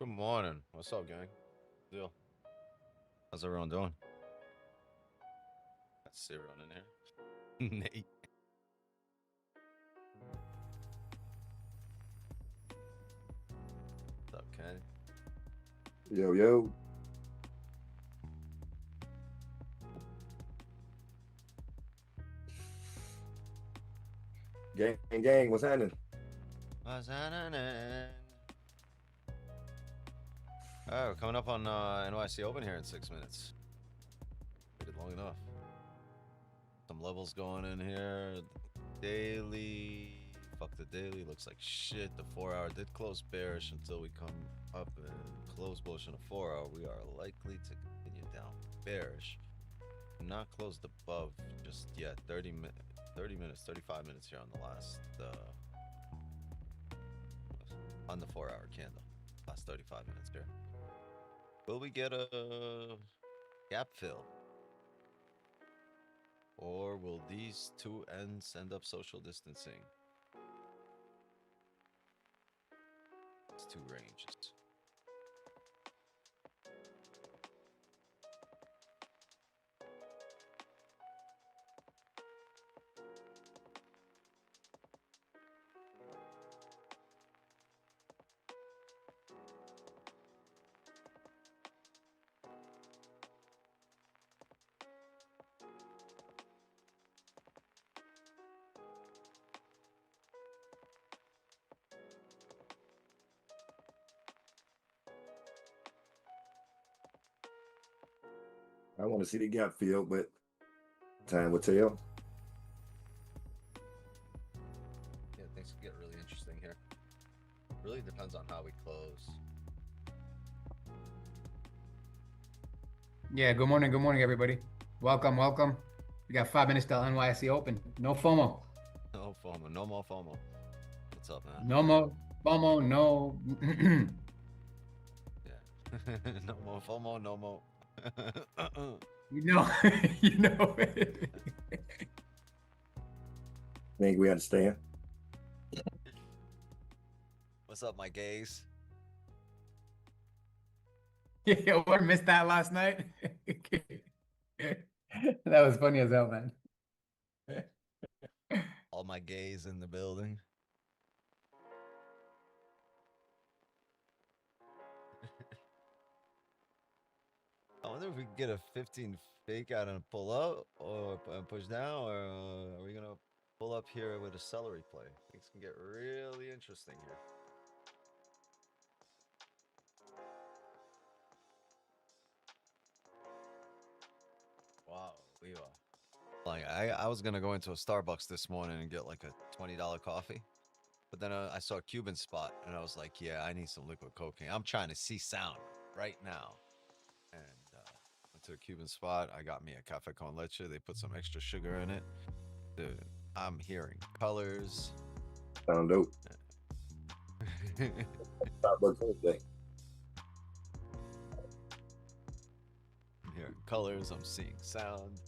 Good morning. What's up, gang? Deal. How's everyone doing? Got Cyril in here. Nate. What's up, Kenny? Yo, yo. Gang, what's happening? What's happening? All right, we're coming up on NYC Open here in 6 minutes. Waited long enough. Some levels going in here. Daily. Fuck the daily. Looks like shit. The 4 hour did close bearish until we come up and close bullish in a 4 hour. We are likely to continue down bearish. Not closed above just yet. 30 minutes, 35 minutes here on the last on the 4 hour candle. Last 35 minutes here. Will we get a gap fill? Or will these two ends end up social distancing? It's two ranges. I want to see the gap fill, but time will tell. Yeah, things could get really interesting here. Really depends on how we close. Yeah, good morning, everybody. Welcome. We got 5 minutes till NYC Open. No FOMO. No FOMO, no more FOMO. What's up, man? No more FOMO, no. Yeah. No more FOMO, no more. You know it. Think we understand? What's up, my gays? Yeah, I missed that last night. That was funny as hell, man. All my gays in the building. I wonder if we can get a 15 fake out and pull up or push down, or are we gonna pull up here with a celery play? Things can get really interesting here. Wow, we are. Like I was gonna go into a Starbucks this morning and get like a $20 coffee, but then I saw a Cuban spot and I was like, yeah, I need some liquid cocaine. I'm trying to see sound right now, and went to a Cuban spot. I got me a cafe con leche. They put some extra sugar in it. Dude, I'm hearing colors. Sound dope. Starbucks anything. I'm hearing colors. I'm seeing sound.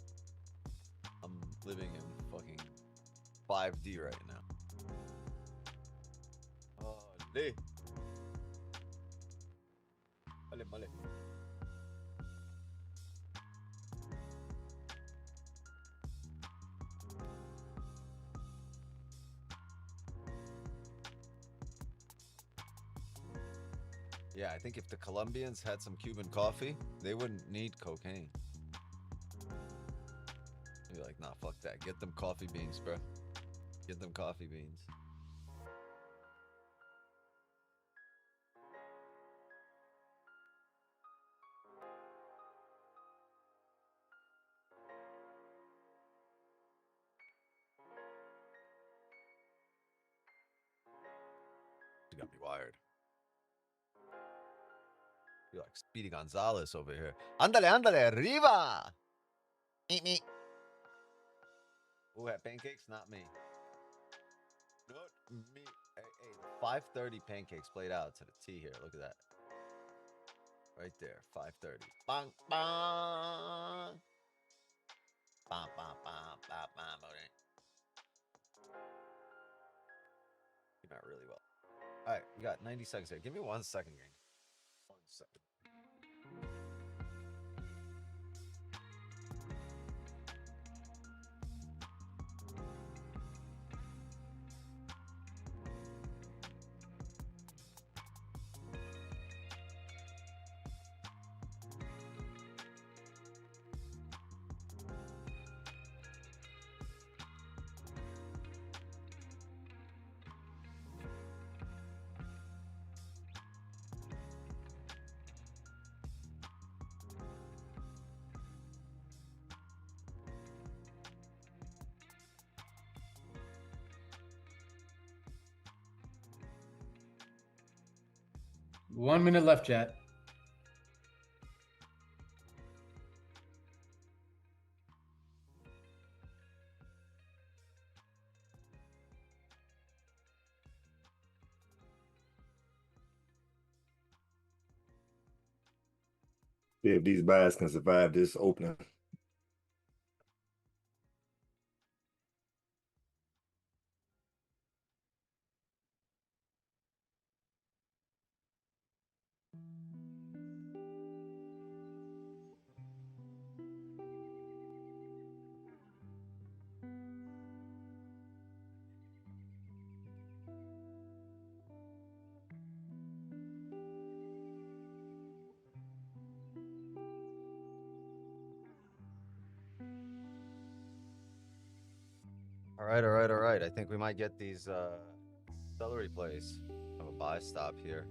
I'm living in fucking 5D right now. Oh, Male. Yeah, I think if the Colombians had some Cuban coffee, they wouldn't need cocaine. Be like, nah, fuck that. Get them coffee beans, bro. Get them coffee beans. You got me wired. You're like Speedy Gonzalez over here. Ándale, ándale, arriba! Meet me. Who had pancakes? Not me. Not me. Hey, the 5:30 pancakes played out to the T here. Look at that. Right there, 5:30. Bang, bang. Bam, bam, bam, bam, bam. Came out really well. All right, we got 90 seconds here. Give me 1 second, gang. 1 second. 1 minute left, chat. See if these buys can survive this opening. All right, all right, all right. I think we might get these celery plays. Have a buy stop here.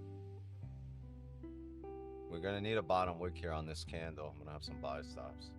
We're gonna need a bottom wick here on this candle. I'm gonna have some buy stops.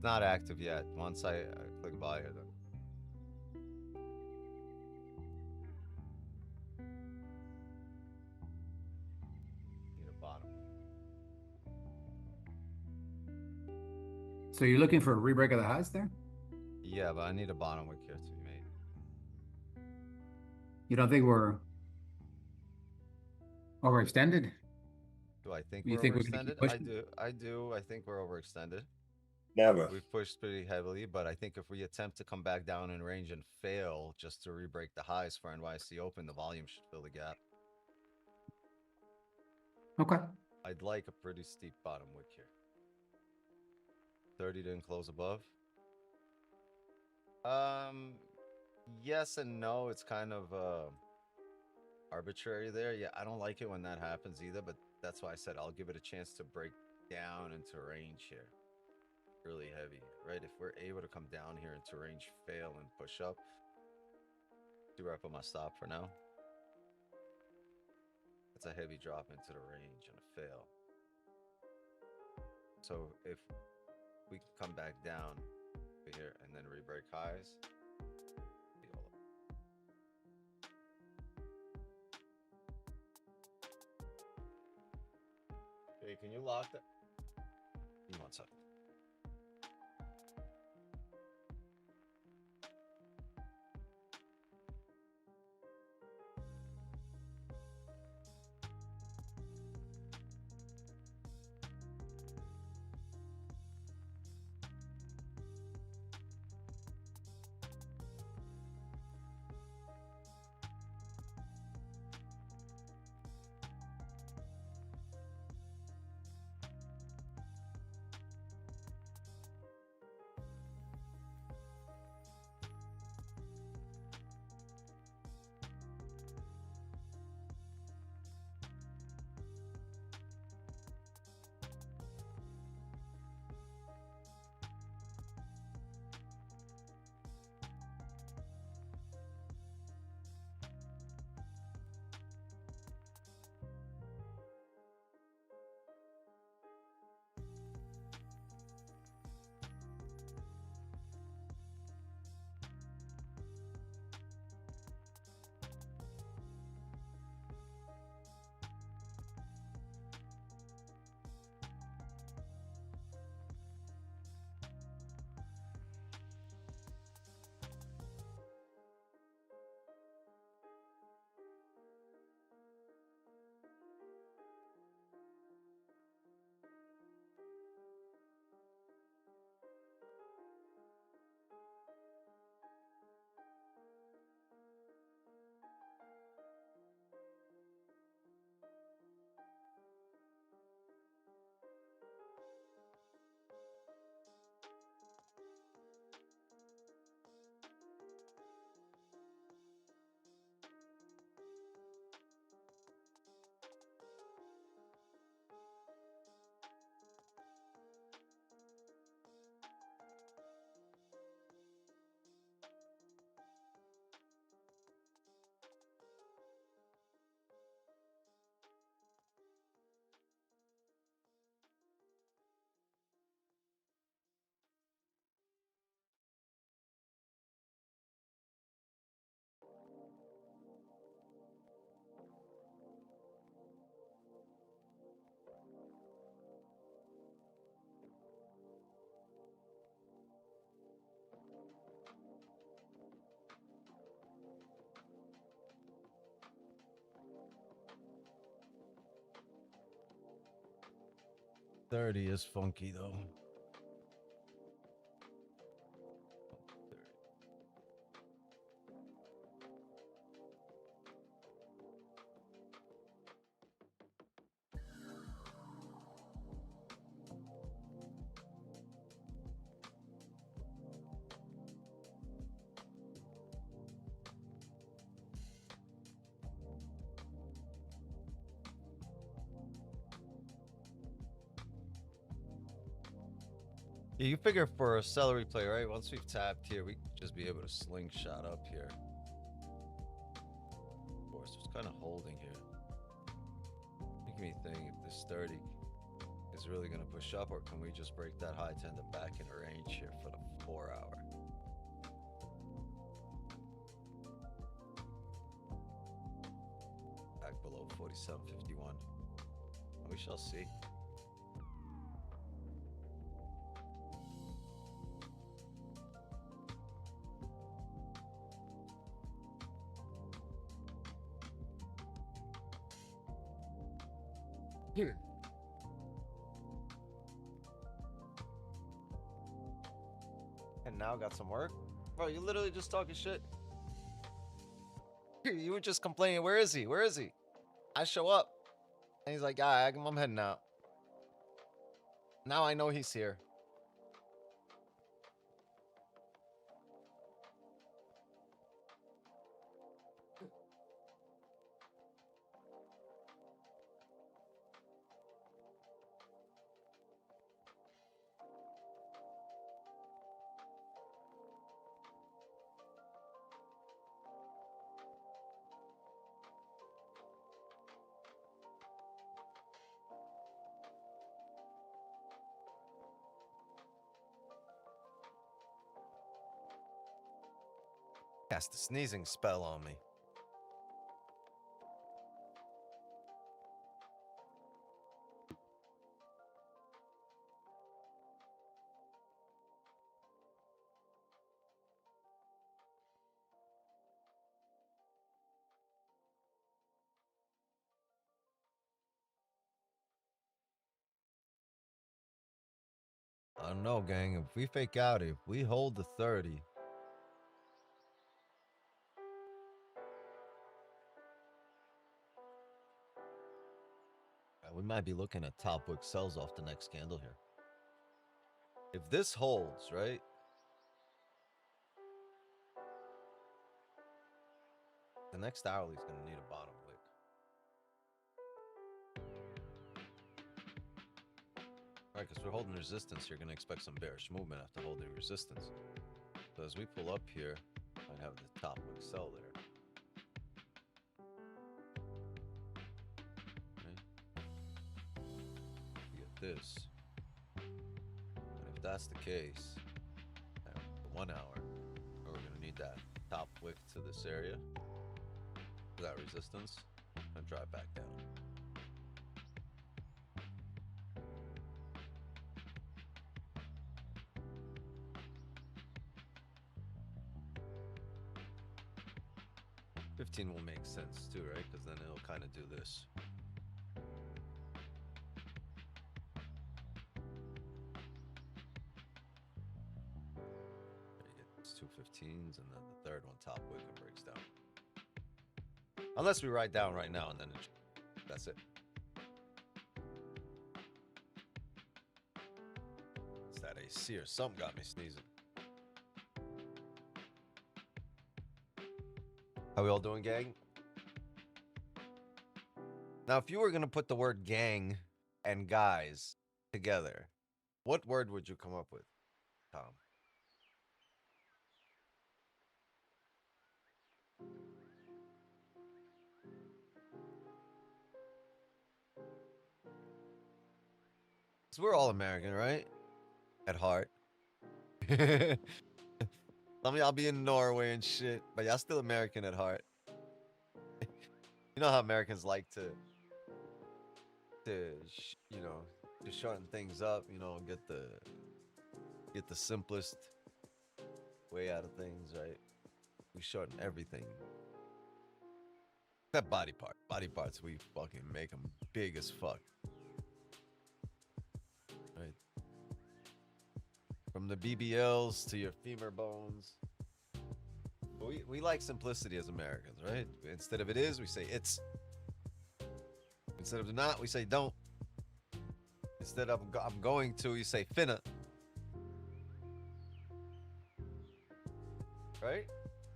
Not active yet. Once I click buy here, though. Need a bottom. So you're looking for a rebreak of the highs there? Yeah, but I need a bottom wick here to be made. You don't think we're overextended? Do I think You we're think we're gonna keep overextended? I pushing? do. I do. I think we're overextended. Never. We've pushed pretty heavily, but I think if we attempt to come back down in range and fail just to re-break the highs for NYC Open, the volume should fill the gap. Okay. I'd like a pretty steep bottom wick here. 30 didn't close above. Yes and no. It's kind of arbitrary there. Yeah, I don't like it when that happens either, but that's why I said I'll give it a chance to break down into range here. Really heavy, right? If we're able to come down here into range, fail, and push up, see where I put my stop for now. It's a heavy drop into the range and a fail. So if we can come back down here and then re-break highs, hey, can you lock that? Give me 1 second. 30 is funky though. Yeah, you figure for a celery play, right? Once we've tapped here, we could just be able to slingshot up here. Of course, it's kind of holding here. Making me think if this 30 is really going to push up, or can we just break that high, tend to back in range here for the 4 hour? Back below 47.51. We shall see. Here. And now got some work? Bro, you literally just talking shit. You were just complaining, where is he? Where is he? I show up. And he's like, yeah, I'm heading out. Now I know he's here. Cast a sneezing spell on me. I don't know, gang. If we fake out, if we hold the 30, we might be looking at top wick sells off the next candle here. If this holds, right? The next hourly is going to need a bottom wick. Right, because we're holding resistance, you're going to expect some bearish movement after holding resistance. So as we pull up here, might have the top wick sell there. This, and if that's the case, the 1 hour, we're going to need that top wick to this area, that resistance, and drive back down. $15 will make sense too, right? Because then it'll kind of do this. Two 15s, and then the third one top wick and breaks down. Unless we write down right now, and then that's it. It's that AC or something got me sneezing. How we all doing, gang? Now, if you were going to put the word gang and guys together, what word would you come up with, Tom? So we're all American, right? At heart. Some of y'all be in Norway and shit, but y'all still American at heart. You know how Americans like to shorten things up, you know, get the simplest way out of things, right? We shorten everything. That body part. Body parts, we fucking make them big as fuck. the BBLs to your femur bones. We like simplicity as Americans, right? Instead of it is, we say it's. Instead of do not, we say don't. Instead of I'm going to, you say finna. Right?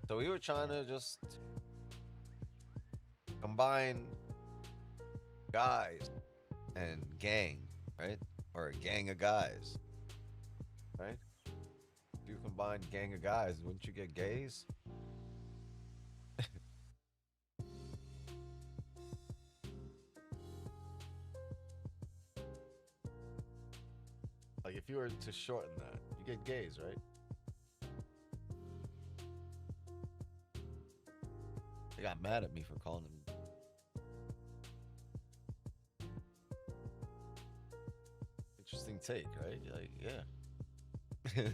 So we were trying to just combine guys and gang, right? Or a gang of guys, right? If you combine gang of guys, wouldn't you get gays? Like if you were to shorten that, you get gays, right? They got mad at me for calling them. Interesting take, right? You're like, yeah.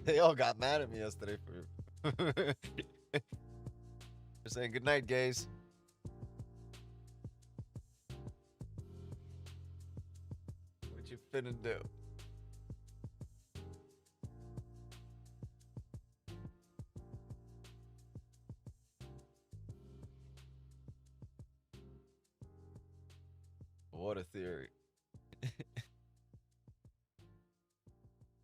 They all got mad at me yesterday for for saying good night, gays. What you finna do? What a theory.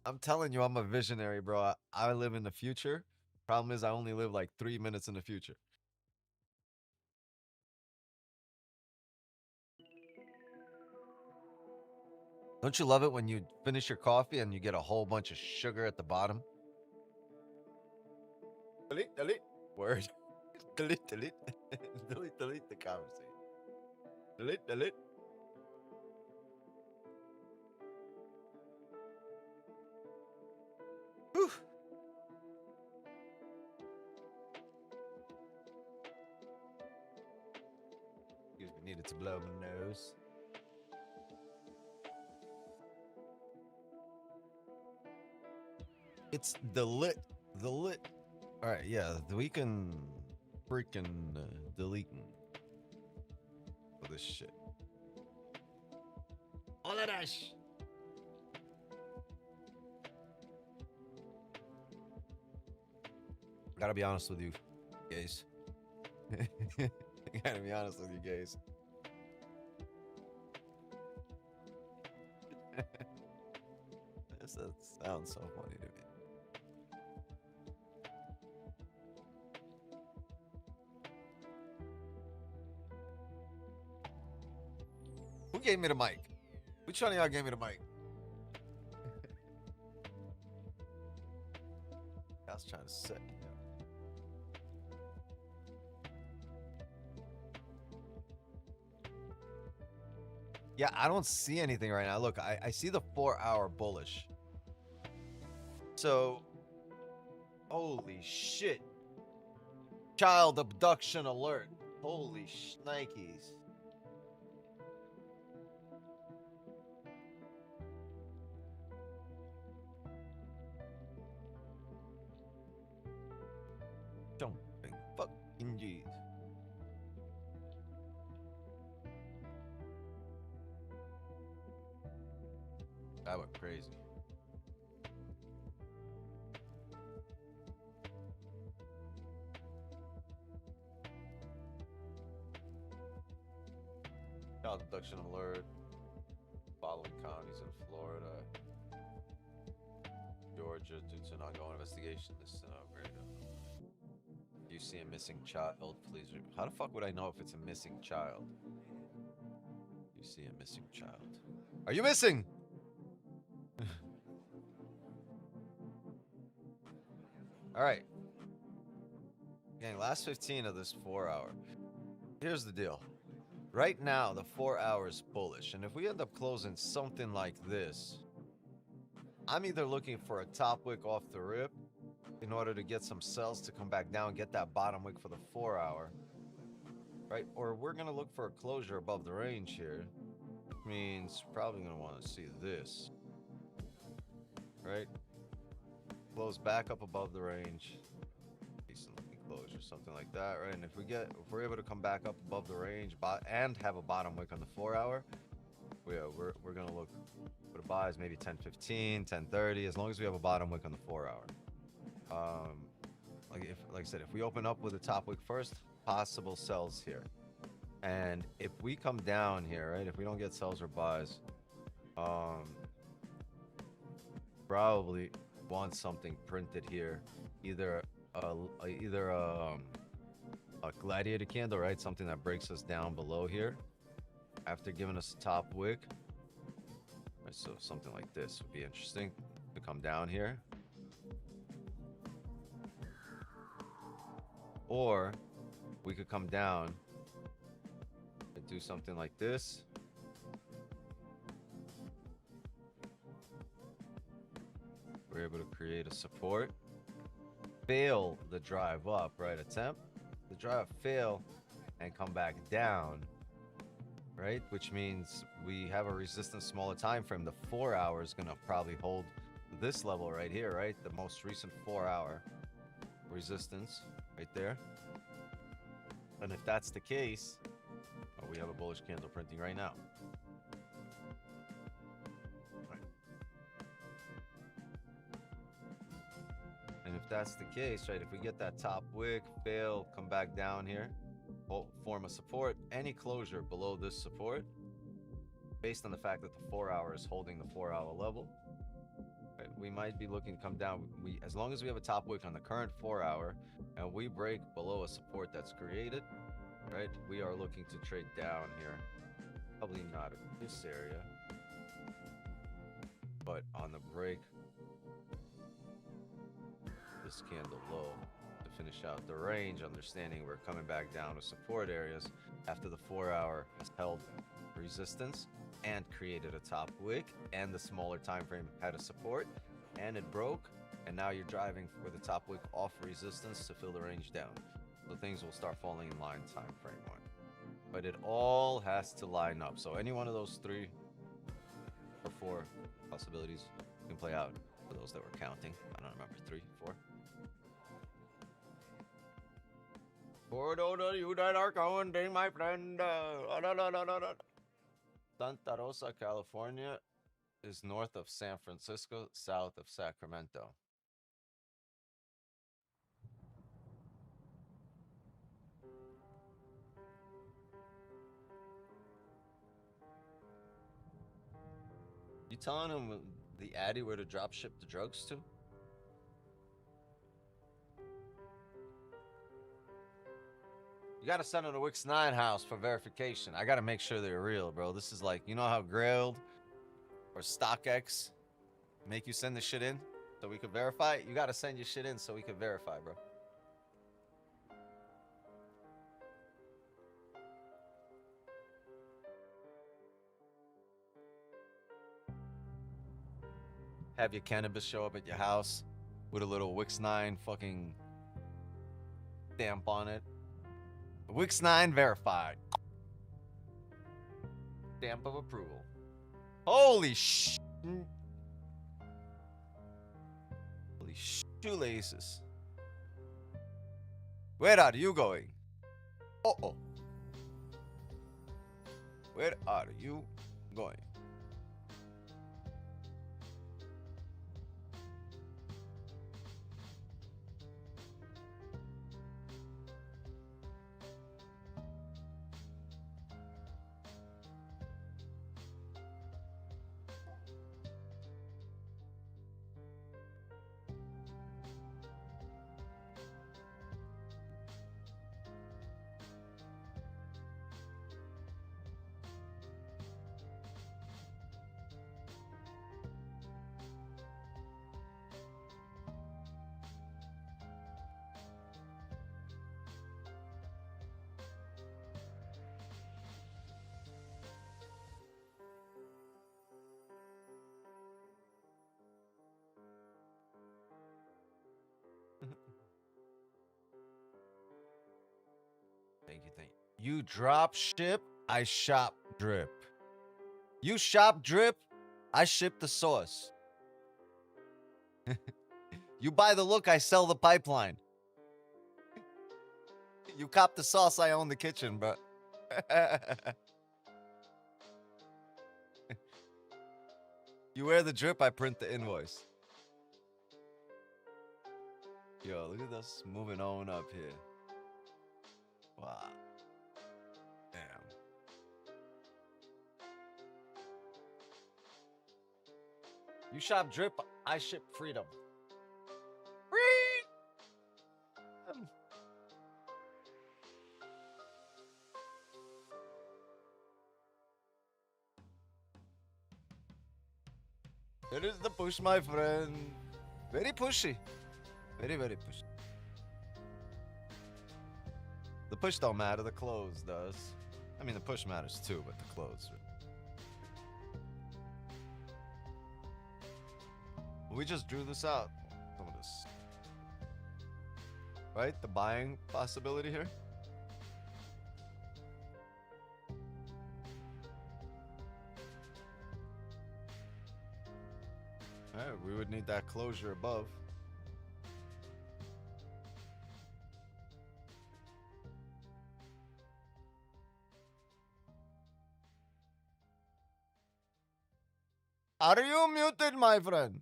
I'm telling you, I'm a visionary, bro. I live in the future. Problem is, I only live like 3 minutes in the future. Don't you love it when you finish your coffee and you get a whole bunch of sugar at the bottom? Delete, delete. Word. Delete, delete. Delete, delete the conversation. Delete, delete. Whew. Excuse me, needed to blow my nose. It's the lit. All right, yeah, we can freaking delete this shit. All of that shit. Gotta be honest with you, guys. Gotta be honest with you, guys. That sounds so funny to me. Who gave me the mic? Which one of y'all gave me the mic? I was trying to set. Yeah, I don't see anything right now. Look, I see the 4-hour bullish. So, holy shit. Child abduction alert. Holy shnikes. Jumping fucking G's. That went crazy. Child abduction alert. Following counties in Florida, Georgia, due to an ongoing investigation. This is great. If you see a missing child, please. How the fuck would I know if it's a missing child? You see a missing child. Are you missing? All right. Gang, last 15 of this 4-hour. Here's the deal. Right now, the 4 hours bullish. And if we end up closing something like this, I'm either looking for a top wick off the rip in order to get some sells to come back down, get that bottom wick for the 4 hour, right? Or we're going to look for a closure above the range here. Means probably going to want to see this, right? Close back up above the range. Decent looking closure, something like that, right? And if we're able to come back up above the range and have a bottom wick on the 4 hour, we're gonna look for the buys, maybe 10:15, 10:30, as long as we have a bottom wick on the 4-hour. Like I said, if we open up with a top wick first, possible sells here. And if we come down here, right, if we don't get sells or buys, probably want something printed here, either a gladiator candle, right, something that breaks us down below here after giving us a top wick. Right, so something like this would be interesting to come down here. Or we could come down and do something like this. We're able to create a support, fail the drive up, right? Attempt the drive, fail, and come back down, right? Which means we have a resistance smaller time frame. The 4-hour is going to probably hold this level right here, right? The most recent 4-hour resistance right there. And if that's the case, oh, we have a bullish candle printing right now. Right. And if that's the case, right, if we get that top wick, fail, come back down here, form a support, any closure below this support, based on the fact that the 4-hour is holding the 4-hour level, right, we might be looking to come down. As long as we have a top wick on the current 4-hour and we break below a support that's created, right, we are looking to trade down here. Probably not in this area, but on the break, this candle low to finish out the range, understanding we're coming back down to support areas after the 4-hour has held resistance and created a top wick, and the smaller time frame had a support and it broke, and now you're driving with a top wick off resistance to fill the range down. So things will start falling in line time frame one. But it all has to line up. So any one of those 3 or 4 possibilities can play out for those that were counting. I don't remember, 3, 4. For those of you that are counting, my friend, Santa Rosa, California is north of San Francisco, south of Sacramento. You telling him the Addy where to drop ship the drugs to? You gotta send them to Wix 9 house for verification. I gotta make sure they're real, bro. This is like, you know how Grailed or StockX make you send the shit in so we could verify it? You gotta send your shit in so we can verify, bro. Have your cannabis show up at your house with a little Wix 9 fucking stamp on it. Wix 9 verified. Stamp of approval. Holy sh... Holy shoelaces. Where are you going? Uh-oh. Where are you going? Thank you, thank you. You drop ship, I shop drip. You shop drip, I ship the sauce. You buy the look, I sell the pipeline. You cop the sauce, I own the kitchen, bro. You wear the drip, I print the invoice. Yo, look at us moving on up here. Wow. Damn. You shop drip, I ship freedom. Freedom. It is the push, my friend. Very pushy. Very, very pushy. The push don't matter, the close does. I mean, the push matters too, but the close. We just drew this out. Some of this. Right? The buying possibility here. Alright, we would need that closure above. Are you muted, my friend?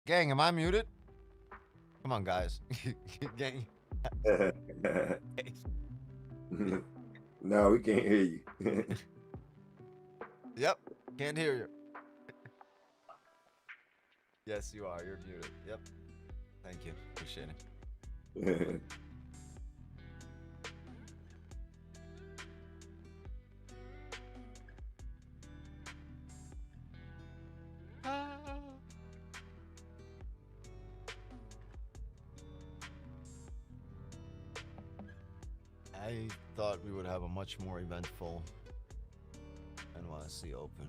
Gang, am I muted? Come on, guys. Gang. No, we can't hear you. Yep, can't hear you. Yes, you are. You're muted. Yep. Thank you. Appreciate it. I thought we would have a much more eventful NYC Open.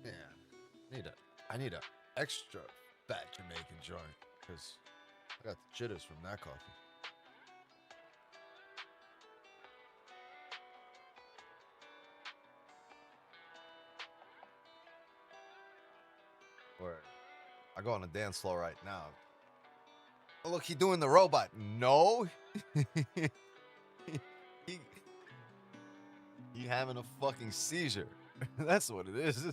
Yeah, I need a extra fat Jamaican joint because I got the jitters from that coffee. Or I go on a dance floor right now. Oh, look, he doing the robot. No. he having a fucking seizure. That's what it is.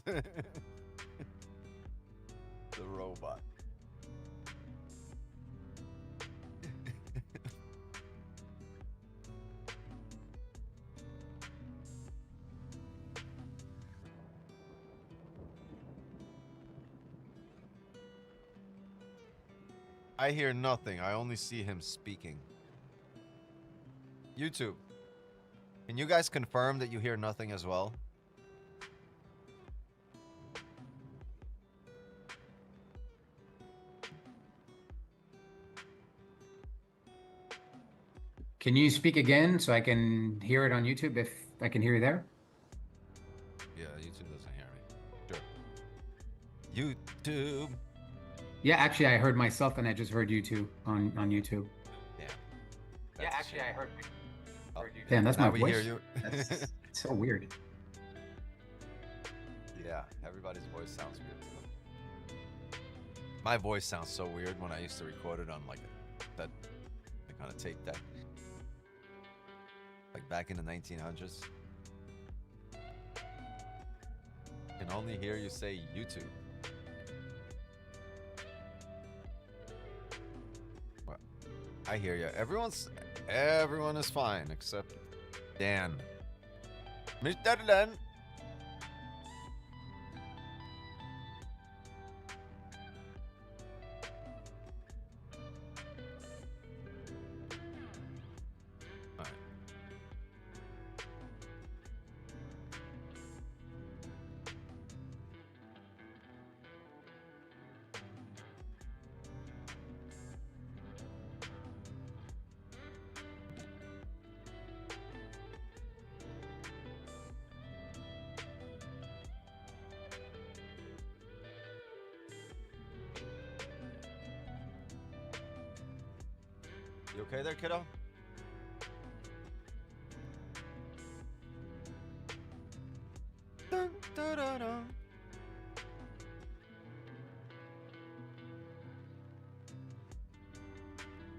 The robot. I hear nothing. I only see him speaking. YouTube. Can you guys confirm that you hear nothing as well? Can you speak again so I can hear it on YouTube if I can hear you there? Yeah, YouTube doesn't hear me. Sure. YouTube. Yeah, actually, I heard myself and I just heard you two on YouTube. Yeah. Yeah, That's a actually, shame. I heard Oh, you. Damn, that's my now we voice. hear you. That's so weird. Yeah, everybody's voice sounds weird too. My voice sounds so weird when I used to record it on like that kind of tape deck. Like back in the 1900s. Can only hear you say YouTube. Well, I hear you. Everyone is fine except Dan. Mr. Dan. Alright. You okay there, kiddo? Dun, dun, dun, dun.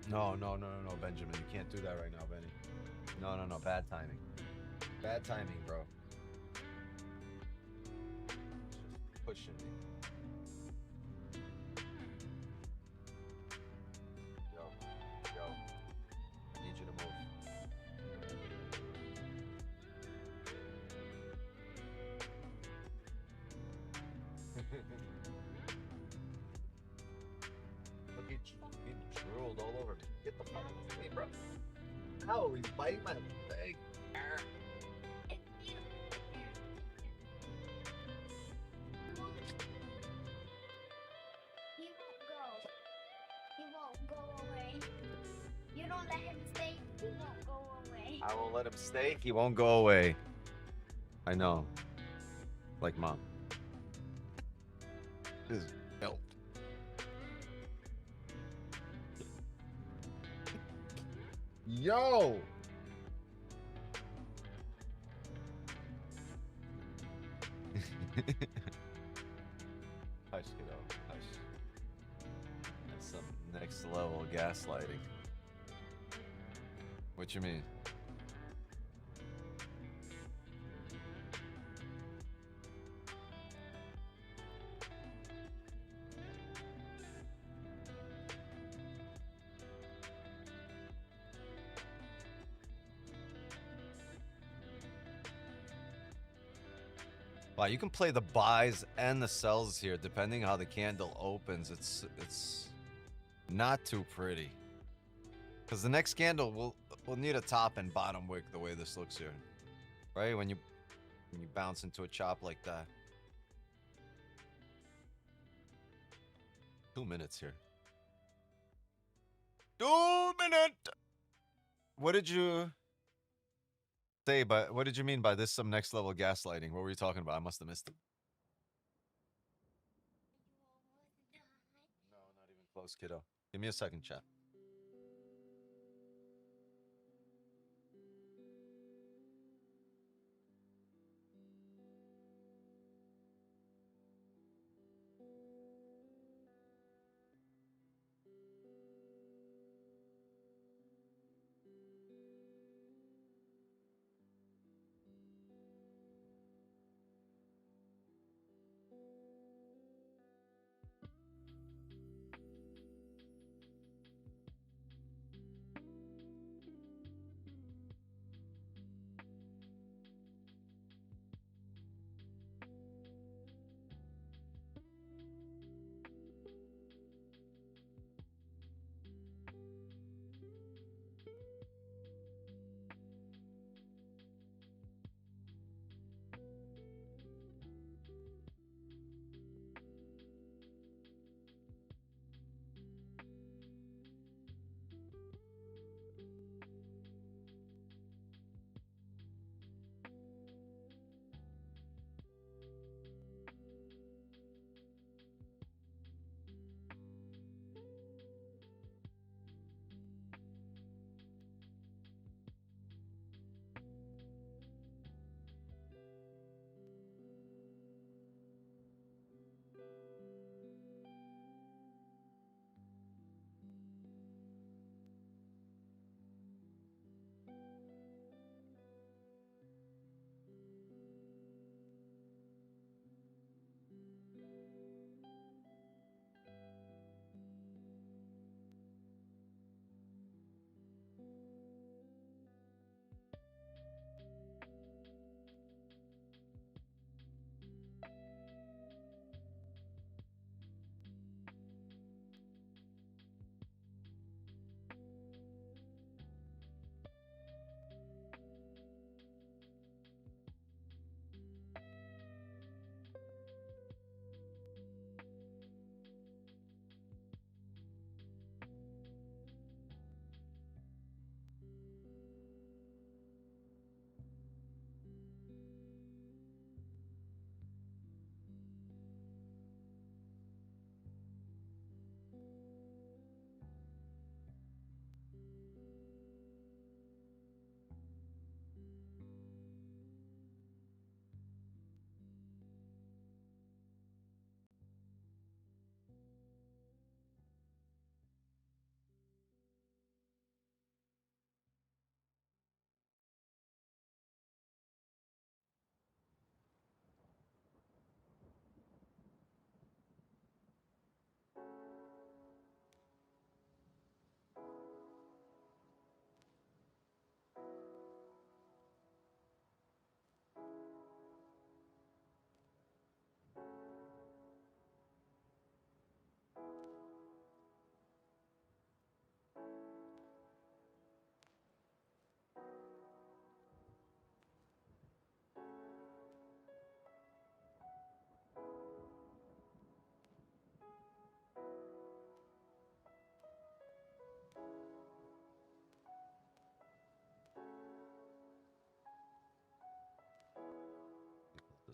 No, Benjamin. You can't do that right now, Benny. No. Bad timing. Bad timing, bro. Just pushing me. Yo. I need you to move. Look, he drooled all over me. Get the fuck off me, bro. Ow, he's biting my leg. He won't go away. You don't let him stay, he won't go away. I won't let him stay. He won't go away. I know. Like mom. This is help. Yo! Hush, kiddo. Hush. That's some next level gaslighting. What you mean? Wow, you can play the buys and the sells here depending how the candle opens. It's not too pretty. Because the next candle will need a top and bottom wick the way this looks here. Right? When you bounce into a chop like that. 2 minutes here. 2 minutes! What did you say what did you mean by this some next level gaslighting? What were you talking about? I must have missed it. No, not even close, kiddo. Give me a second, chat.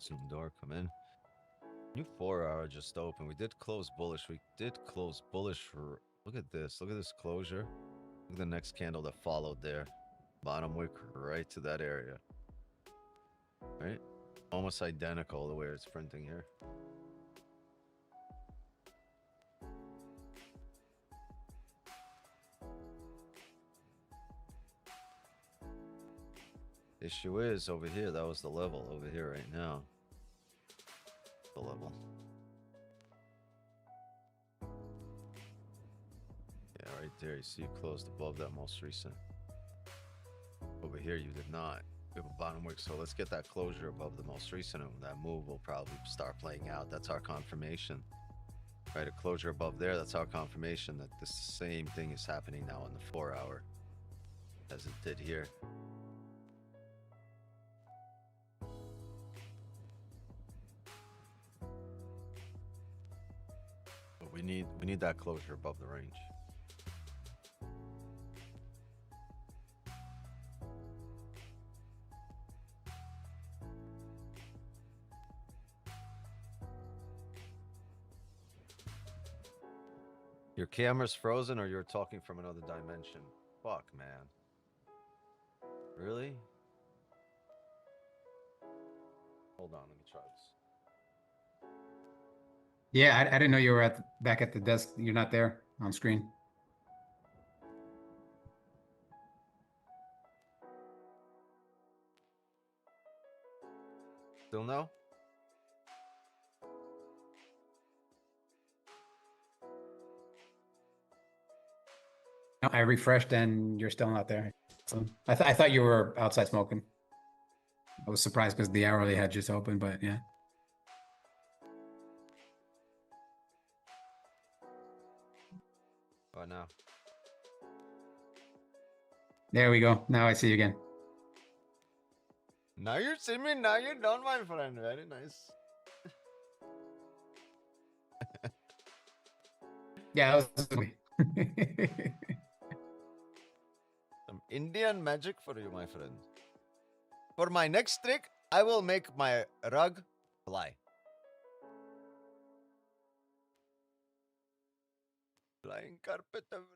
Closing the door, come in. New 4-hour just opened. We did close bullish. We did close bullish for, look at this. Look at this closure. Look at the next candle that followed there. Bottom wick right to that area. Right? Almost identical the way it's printing here. Issue is over here, that was the level over here right now. The level. Yeah, right there. You see you closed above that most recent. Over here, you did not. We have a bottom wick, so let's get that closure above the most recent, and that move will probably start playing out. That's our confirmation. Right, a closure above there, that's our confirmation that the same thing is happening now in the 4-hour as it did here. We need that closure above the range. Your camera's frozen or you're talking from another dimension? Fuck, man. Really? Hold on, let me try this. Yeah, I didn't know you were back at the desk. You're not there on screen. Still no? No, I refreshed and you're still not there. So I thought you were outside smoking. I was surprised because the hourly had just opened, but yeah. Oh, no. There we go. Now I see you again. Now you see me, now you don't, my friend. Very nice. Yeah, that was Some Indian magic for you, my friend. For my next trick, I will make my rug fly. Flying carpet, everybody.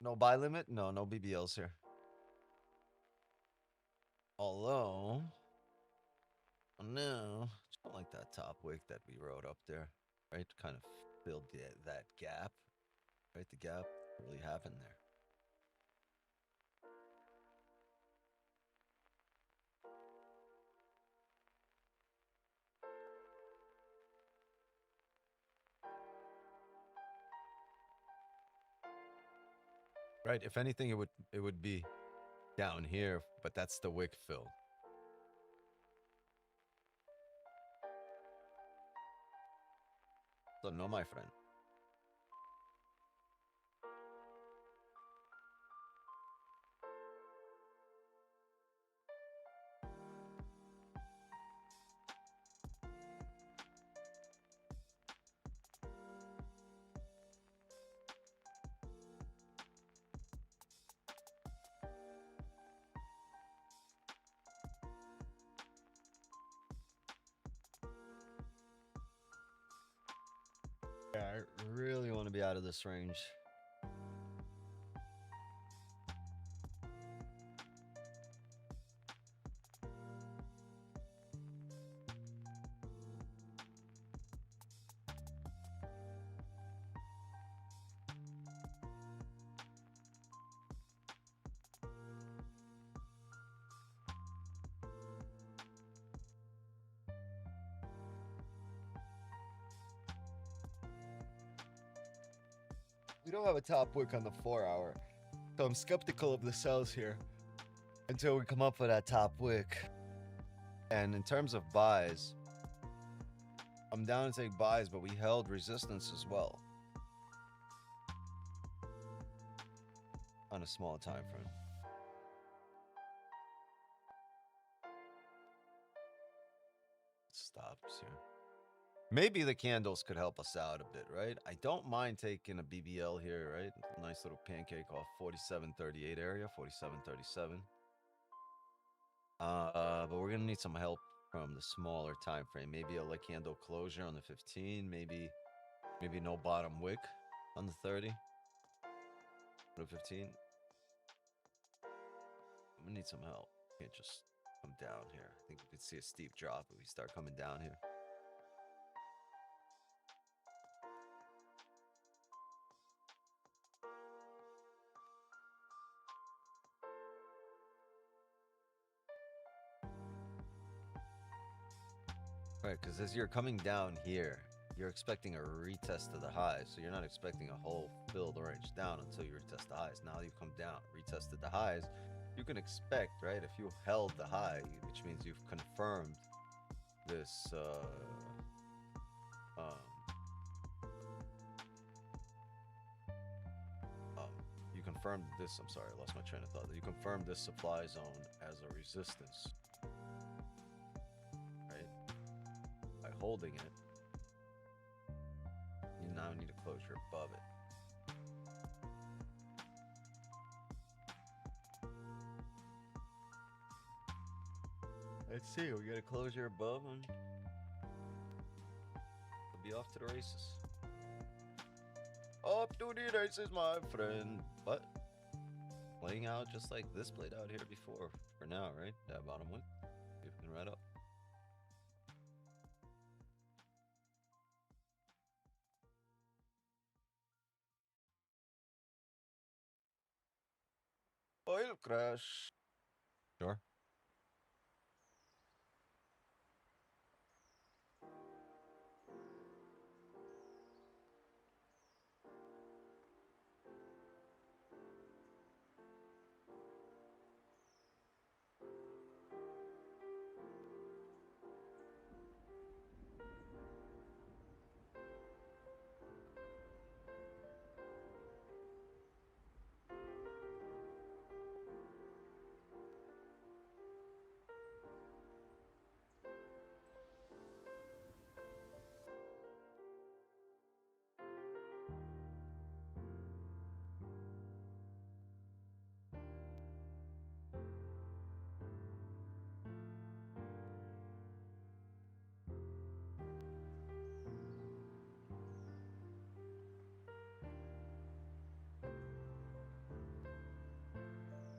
No buy limit? No, no BBLs here. Although, no, just don't like that top wick that we wrote up there, right? Kind of filled that gap, right? The gap really happened there. Right, if anything, it would be down here, but that's the wick fill. So no, my friend. Yeah, I really want to be out of this range. We don't have a top wick on the 4-hour, so I'm skeptical of the sells here until we come up with that top wick. And in terms of buys, I'm down to take buys, but we held resistance as well on a small time frame. Stops here. Maybe the candles could help us out a bit, right? I don't mind taking a BBL here, right? Nice little pancake off 47.38 area, 47.37. But we're gonna need some help from the smaller time frame. Maybe a lick candle closure on the 15. Maybe no bottom wick on the 30. On the 15. I'm gonna need some help. Can't just come down here. I think we could see a steep drop if we start coming down here. Right, because as you're coming down here, you're expecting a retest of the highs, so you're not expecting a whole filled range down until you retest the highs. Now you come down, retested the highs, you can expect, right, if you held the high, which means you've confirmed this, you confirmed this, I'm sorry, I lost my train of thought. You confirmed this supply zone as a resistance, right, by holding it. You now need a closure above it. Let's see, we get a closure above and we'll be off to the races. Up to the races, my friend. But playing out just like this played out here before for now, right? That bottom one. See if we can ride up. Oil crash. Sure.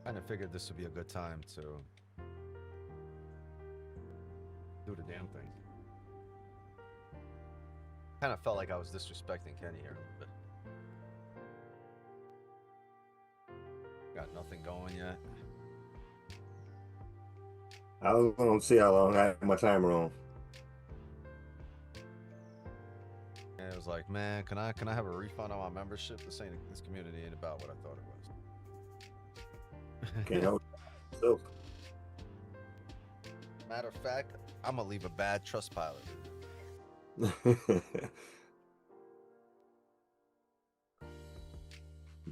Kind of figured this would be a good time to do the damn thing. Kind of felt like I was disrespecting Kenny here a little bit. Got nothing going yet. I was gonna see how long I have my timer on. And it was like, man, can I have a refund on my membership? This community ain't about what I thought it was. Can't help myself. Matter of fact, I'm gonna leave a bad trust pilot.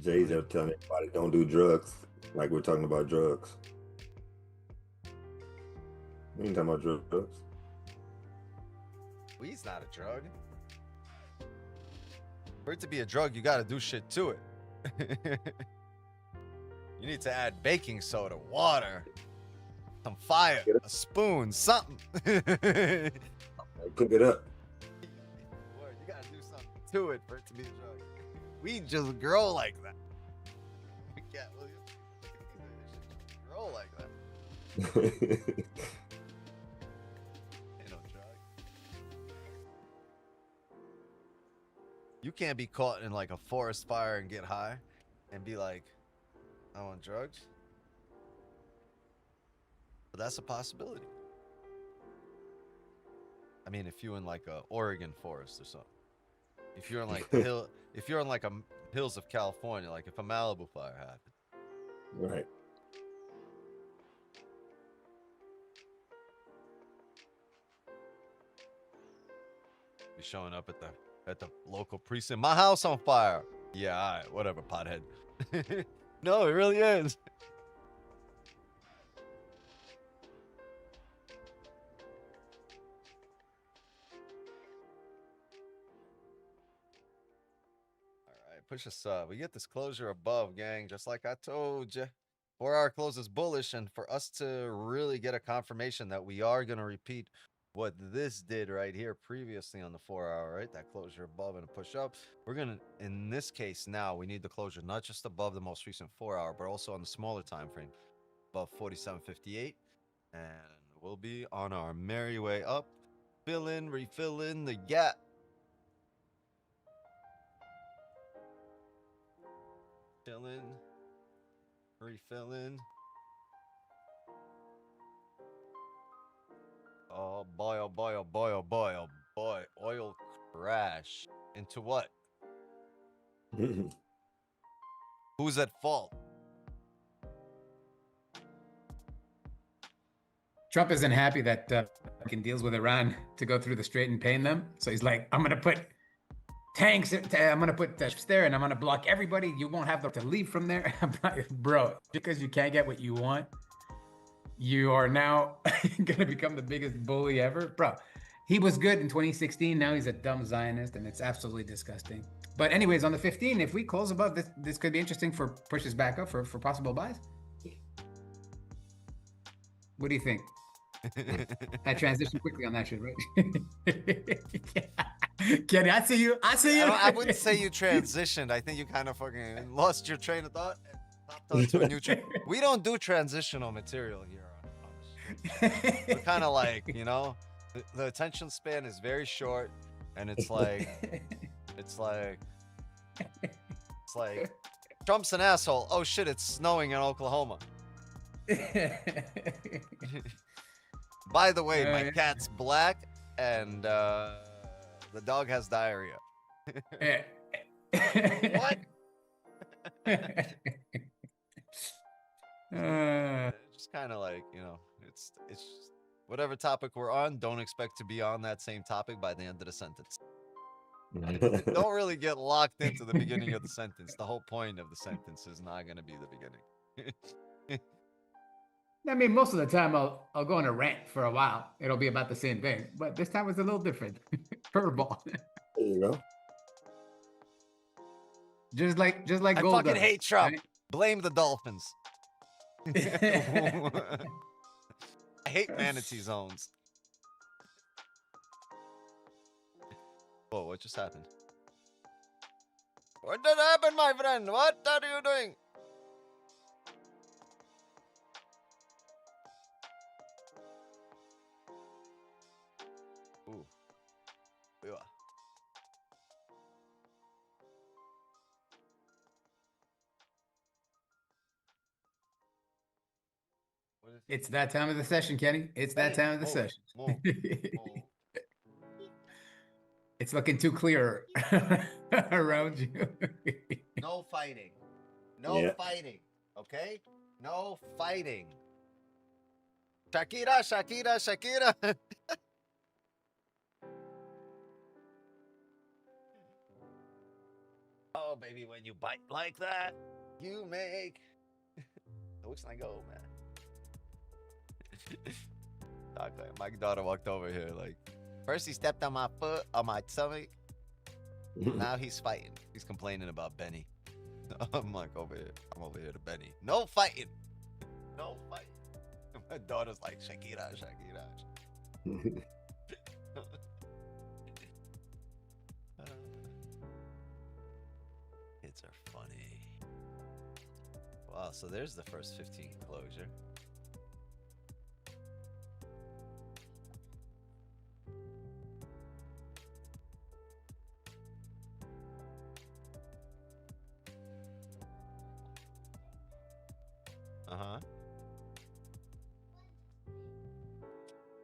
Jay's up telling everybody don't do drugs, like we're talking about drugs. We ain't talking about drugs. Weed's not a drug. For it to be a drug, you gotta do shit to it. You need to add baking soda, water, some fire, a spoon, something. Cook it up. You gotta do something to it for it to be a drug. We just grow like that. We can't, grow like that. Ain't no drug. You can't be caught in like a forest fire and get high and be like, I want drugs. But that's a possibility. I mean, if you're in like a Oregon forest or something. If you're in like the hill, if you're in like a hills of California, like if a Malibu fire happened. Right. Be showing up at the local precinct. My house on fire. Yeah, all right, whatever, pothead. No, it really is. All right, push us up. We get this closure above, gang, just like I told you. 4 hour close is bullish, and for us to really get a confirmation that we are going to repeat what this did right here previously on the 4 hour, right? That closure above and a push up. We're going to, in this case now, we need the closure not just above the most recent 4 hour, but also on the smaller time frame, above 47.58. And we'll be on our merry way up, refill in the gap. Refilling. Oh boy, oh boy, oh boy, oh boy, oh boy. Oil crash. Into what? Who's at fault? Trump isn't happy that fucking deals with Iran to go through the Strait and paying them. So he's like, I'm going to put tanks, I'm going to put ships there, and I'm going to block everybody. You won't have to leave from there. Bro, because you can't get what you want, you are now going to become the biggest bully ever. Bro, he was good in 2016. Now he's a dumb Zionist, and it's absolutely disgusting. But anyways, on the 15, if we close above this, this could be interesting for pushes back up for possible buys. What do you think? I transition quickly on that shit, right? Kenny, I see you. I see you. I wouldn't say you transitioned. I think you kind of fucking lost your train of thought and popped onto a new train. We don't do transitional material here on We're kind of like, you know, the attention span is very short, and it's like Trump's an asshole. Oh shit, it's snowing in Oklahoma. By the way, my cat's black, and the dog has diarrhea. What? Just kind of like, you know, it's just, whatever topic we're on, don't expect to be on that same topic by the end of the sentence. Don't really get locked into the beginning of the sentence. The whole point of the sentence is not going to be the beginning. I mean, most of the time I'll go on a rant for a while. It'll be about the same thing, but this time was a little different. Curveball. There you go. Just like I gold fucking does, hate Trump. right? Blame the Dolphins. I hate manatee zones. Whoa, what just happened? What did happen, my friend? What are you doing? Ooh. Yeah. It's that time of the session, Kenny. It's that time of the session. It's looking too clear around you. No fighting. No fighting. Okay? No fighting. Shakira, Shakira, Shakira. Oh, baby, when you bite like that, you make. Looks like go, man. My daughter walked over here like, first he stepped on my foot, on my stomach. Now he's fighting. He's complaining about Benny. I'm like over here. I'm over here to Benny. No fighting. No fighting. My daughter's like, Shakira, Shakira. Kids are funny. Wow, so there's the first 15 closure.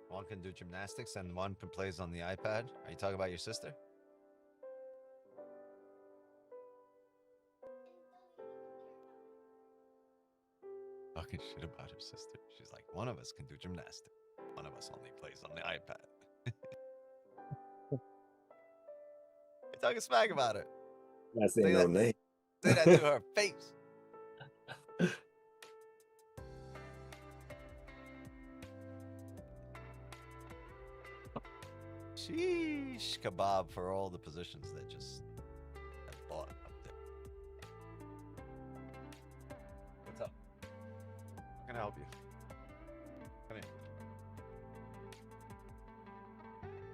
One can do gymnastics and one can plays on the iPad. Are you talking about your sister? Talking shit about her sister. She's like, one of us can do gymnastics. One of us only plays on the iPad. You're talking smack about her. I say no name. Say that to her face. Sheesh kebab for all the positions that just got bought up there. What's up? help you. Come here.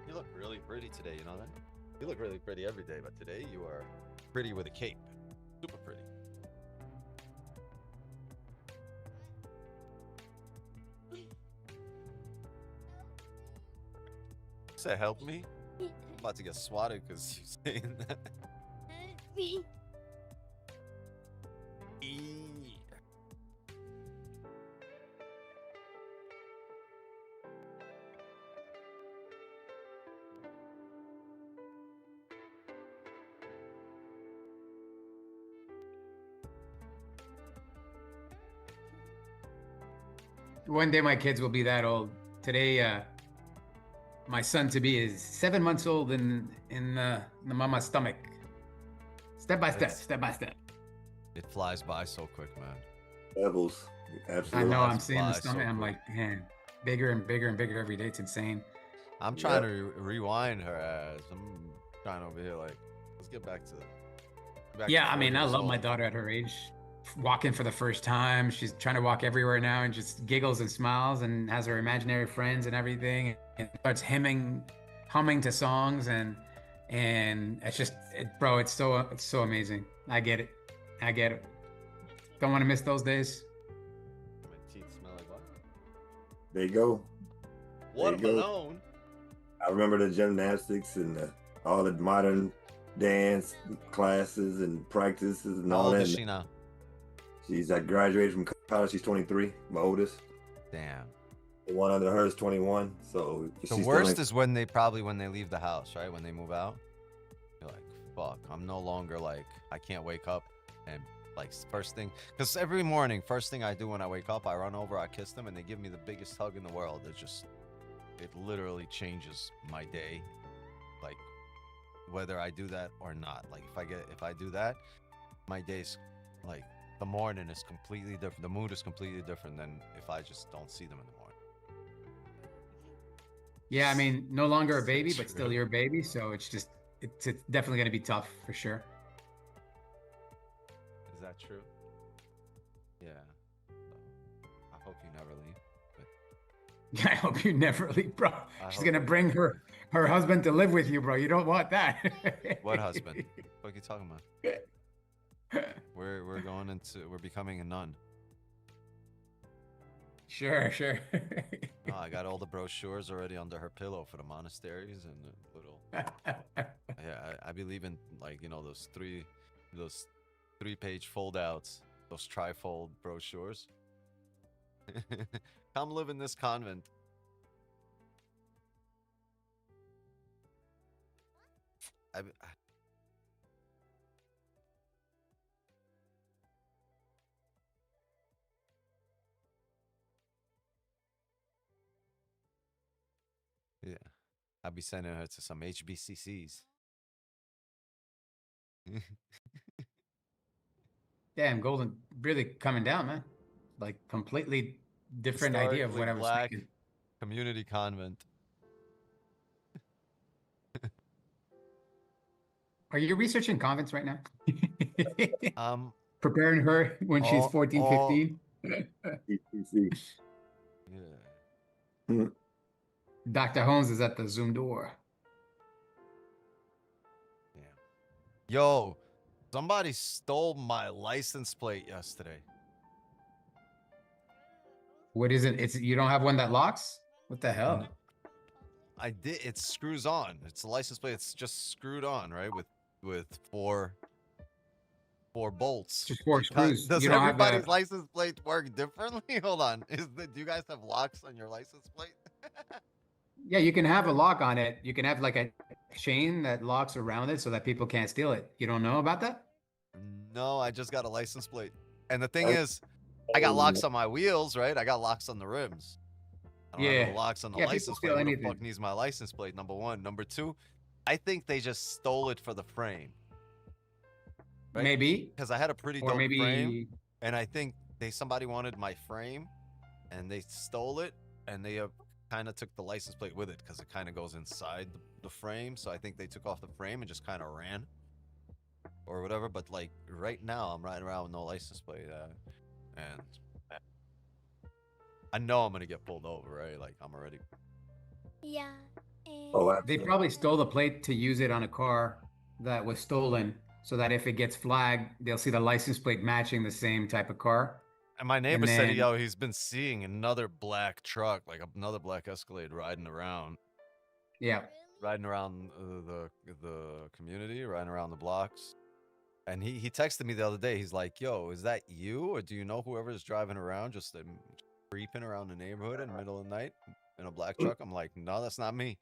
You look really pretty today, you know that? You look really pretty every day, but today you are pretty with a cape. Super pretty. Say help me? I'm about to get swatted because you're saying that. Eee. One day my kids will be that old. Today, my son to be is 7 months old in the mama's stomach. Step by step, It's- step by step. It flies by so quick, man. Levels. I Absolutely. know. I'm Flies seeing the by so stomach. I'm quick. like, man, bigger and bigger and bigger every day. It's insane. I'm trying to rewind her ass. I'm trying over here like, let's get back to. Yeah, I 4 mean, I years love my old. daughter at her age. Walking for the first time. She's trying to walk everywhere now and just giggles and smiles and has her imaginary friends and everything and starts humming to songs and it's just bro, it's so amazing. I get it. I get it. Don't want to miss those days. My teeth smell like what? There you go. There you go. Watermelon. I remember the gymnastics and all the modern dance classes and practices and How all old that. is she now? She's graduated from college. She's 23, my oldest. Damn. The one under her is 21. So The she's worst still is when they leave the house, right? When they move out, you're like, fuck. I'm no longer like, I can't wake up and like first thing, because every morning, first thing I do when I wake up, I run over, I kiss them, and they give me the biggest hug in the world. It literally changes my day, like whether I do that or not. Like if I do that, my day's like the morning is completely different. The mood is completely different than if I just don't see them in the morning. Yeah, I mean, no longer a baby, but True. still your baby. So it's definitely going to be tough for sure. Is that true? Yeah. So, I hope you never leave. But I hope you never leave, bro. I She's hope going to you bring never her husband to live with you, bro. You don't want that. What husband? What are you talking about? We're becoming a nun. Sure. Oh, I got all the brochures already under her pillow for the monasteries and the little. Yeah, I believe in like those three-page foldouts, those trifold brochures. Come live in this convent. Yeah, I'll be sending her to some HBCCs. Damn, golden really coming down, man. Like completely different idea of Historically what I was black thinking. community convent. Are you researching convents right now? Preparing her when she's all- 14, all- 15? ETC. Yeah. Dr. Holmes is at the Zoom door. Yeah. Yo, somebody stole my license plate yesterday. What is it? You don't have one that locks? What the hell? I did. It screws on. It's a license plate. It's just screwed on, right? With four bolts. Just 4 screws. Does You don't have everybody's license plate work differently? Hold on. Do you guys have locks on your license plate? Yeah, you can have a lock on it. You can have like a chain that locks around it so that people can't steal it. You don't know about that? No, I just got a license plate. And the thing is, I got locks on my wheels, right? I got locks on the rims. I don't have no locks on the Yeah, people license steal plate. Who the anything. fuck needs my license plate? Number one. Number two, I think they just stole it for the frame. Right? Maybe. Because I had a pretty Or dope maybe frame, and I think somebody wanted my frame, and they stole it, and they kind of took the license plate with it because it kind of goes inside the frame. So I think they took off the frame and just kind of ran, or whatever. But like right now, I'm riding around with no license plate, and I know I'm gonna get pulled over, right? Like I'm already. Yeah. Oh, And They probably stole the plate to use it on a car that was stolen, so that if it gets flagged, they'll see the license plate matching the same type of car. And my neighbor And said, then, yo, he's been seeing another black truck, like another black Escalade, riding around yeah, the community, riding around the blocks. And he texted me the other day. He's like, "Yo, is that you, or do you know whoever's driving around, just creeping around the neighborhood in the middle of the night in a black truck?" I'm like, "No, that's not me."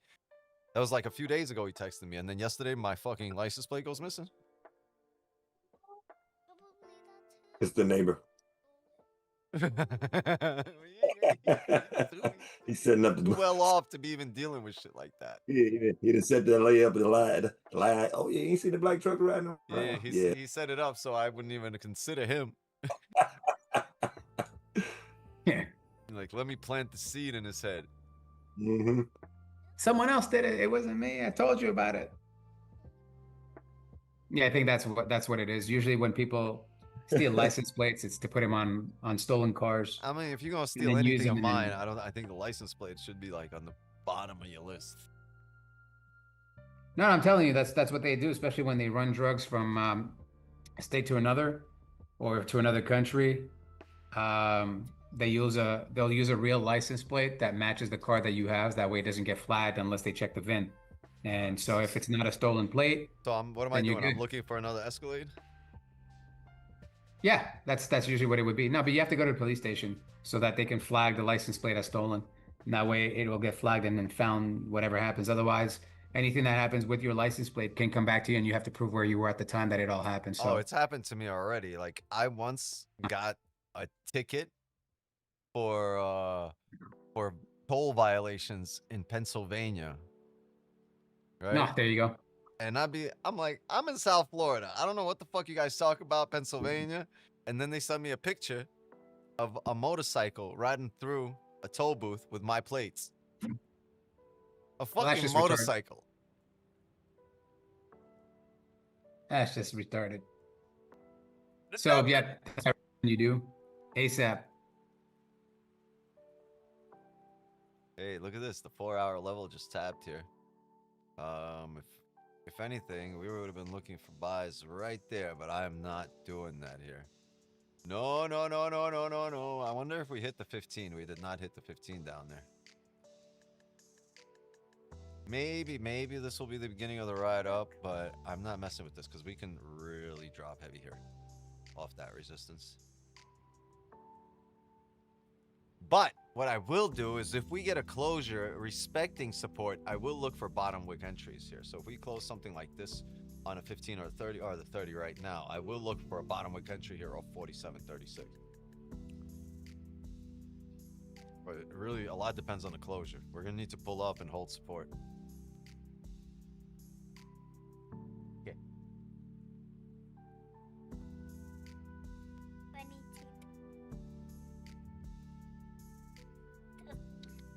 That was like a few days ago. He texted me, and then yesterday my fucking license plate goes missing. it's the neighbor. He's setting up Too the. well off to be even dealing with shit like that. He done set the lay up the lie. Oh yeah, you see the black truck riding around? Yeah, he set it up so I wouldn't even consider him. yeah. Like, let me plant the seed in his head. Mm-hmm. Someone else did it. It wasn't me. I told you about it. Yeah, I think that's what it is. Usually, when people steal license plates, it's to put them on stolen cars. I mean, if you're gonna And steal then use anything of them and mine, then- I think the license plate should be like on the bottom of your list. No, I'm telling you, that's what they do, especially when they run drugs from a state to another or to another country. They'll use a real license plate that matches the car that you have. That way, it doesn't get flagged unless they check the VIN. And so, if it's not a stolen plate, So what am I then you're doing? I'm good. looking for another Escalade. Yeah, that's usually what it would be. No, but you have to go to the police station so that they can flag the license plate as stolen. And that way, it will get flagged and then found. Whatever happens, otherwise, anything that happens with your license plate can come back to you, and you have to prove where you were at the time that it all happened. So, Oh, it's happened to me already. Like I once got a ticket for toll violations in Pennsylvania. Right? no, there you go. And I'm like, I'm in South Florida. I don't know what the fuck you guys talk about, Pennsylvania. And then they sent me a picture of a motorcycle riding through a toll booth with my plates. A Well, that's fucking just retarded. motorcycle. That's just retarded. So, yeah, that's what you do ASAP. Hey, look at this. The 4-hour level just tapped here. If anything, we would have been looking for buys right there, but I am not doing that here. No. I wonder if we hit the 15. We did not hit the 15 down there. Maybe this will be the beginning of the ride up, but I'm not messing with this because we can really drop heavy here off that resistance. But what I will do is if we get a closure respecting support, I will look for bottom wick entries here. So if we close something like this on a 15 or a 30 or the 30 right now, I will look for a bottom wick entry here of 47.36. But really, a lot depends on the closure. We're going to need to pull up and hold support. Okay. Funny teeth.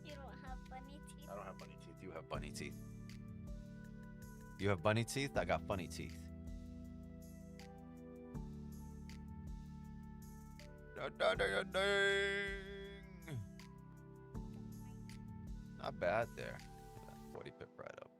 You don't have funny teeth. I don't have bunny teeth. You have bunny teeth. You have bunny teeth? I got funny teeth. Ding. Not bad there. 40 pip right up.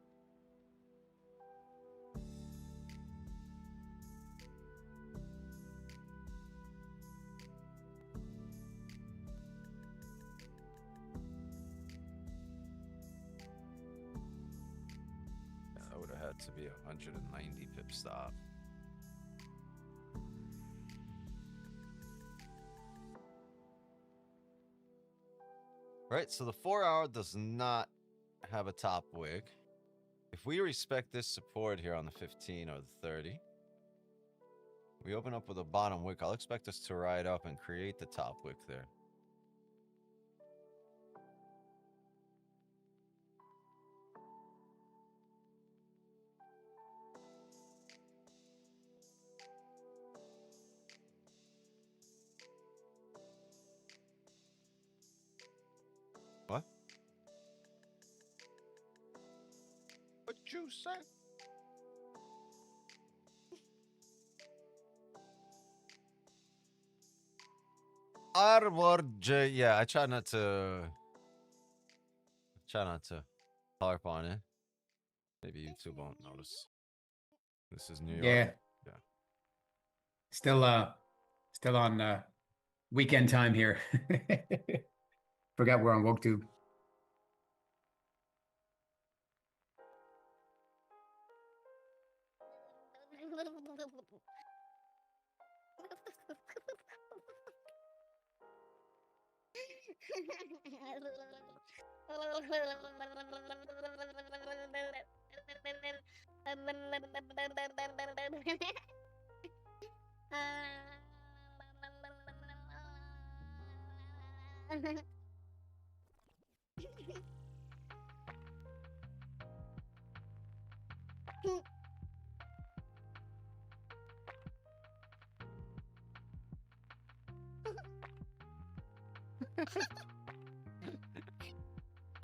Yeah, that would have had to be a 190 pip stop. Right, so the 4-hour does not have a top wick. If we respect this support here on the 15 or the 30, we open up with a bottom wick. I'll expect us to ride up and create the top wick there. What? What you say? Yeah, I try not to harp on it. Maybe YouTube won't notice. This is New York. Yeah. Yeah. Still on weekend time here. Forgot we're on WokeTube.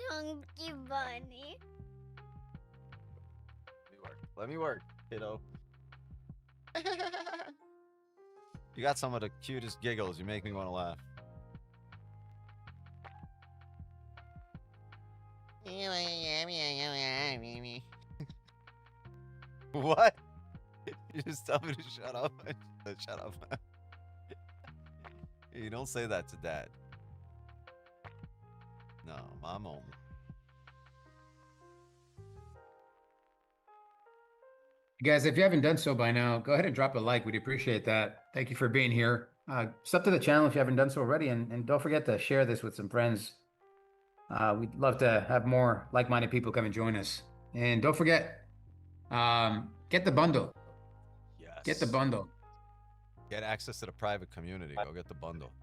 Donkey bunny. Let me work, kiddo. You got some of the cutest giggles. You make me want to laugh. What? You just tell me to shut up. Shut up. You don't say that to dad. No, mom only. Guys, if you haven't done so by now, go ahead and drop a like. We'd appreciate that. Thank you for being here. Sub to the channel if you haven't done so already, and don't forget to share this with some friends. We'd love to have more like-minded people come and join us. And don't forget, get the bundle. Yes. Get the bundle. Get access to the private community. Go get the bundle.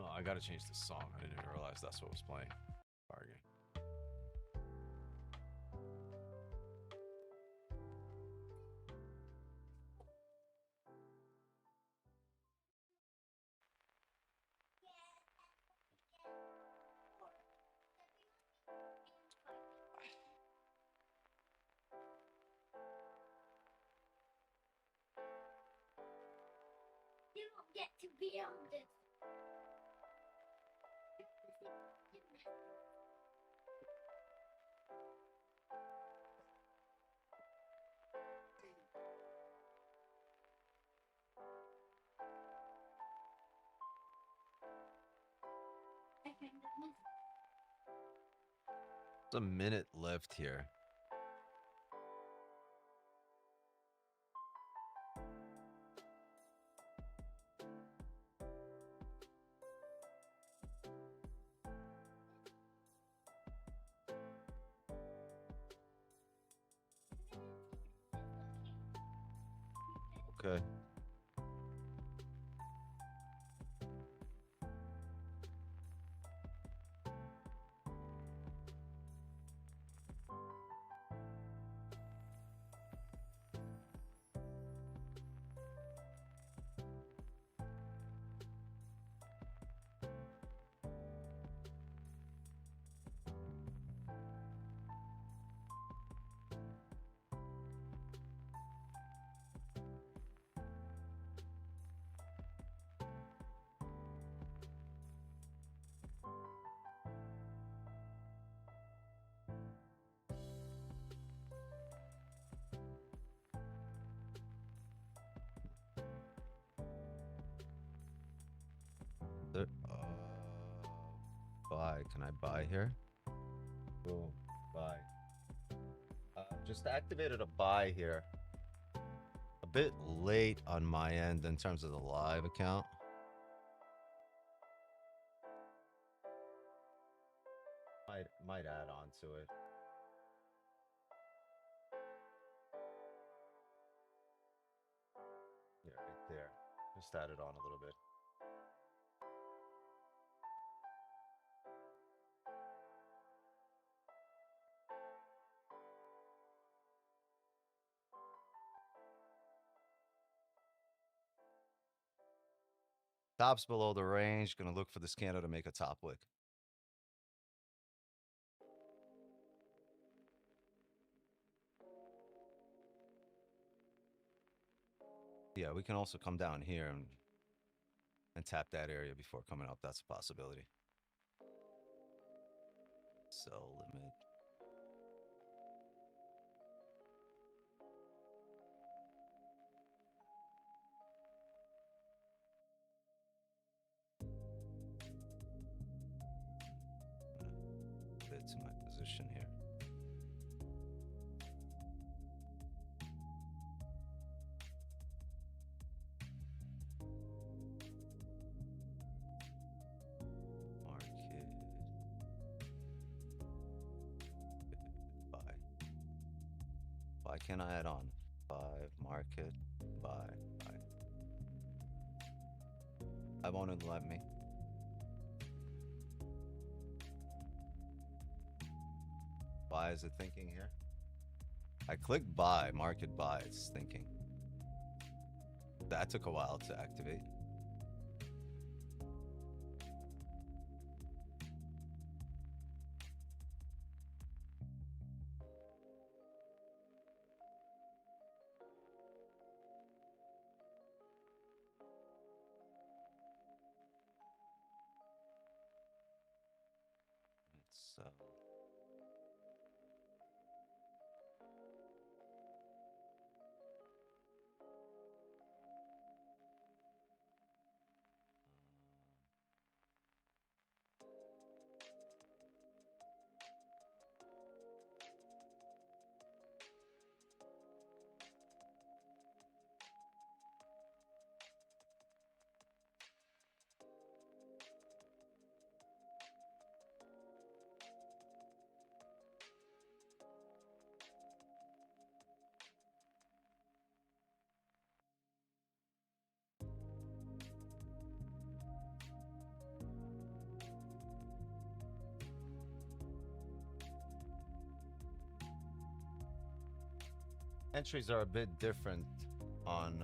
Oh, I gotta change this song. I didn't even realize that's what was playing. Bargain. You don't get to be on this. There's a minute left here. Okay. There, buy. Can I buy here? Boom. Buy. Just activated a buy here. A bit late on my end in terms of the live account. Might add on to it. Yeah, right there. Just add it on a little bit. Top's below the range. Gonna look for this candle to make a top wick. Yeah, we can also come down here and tap that area before coming up. That's a possibility. Sell limit. Bit to my position here. Market. Buy. Why can't I add on? 5 market buy. I won't let me. Buy, is it thinking here? I clicked buy, market buy, it's thinking. That took a while to activate. So entries are a bit different on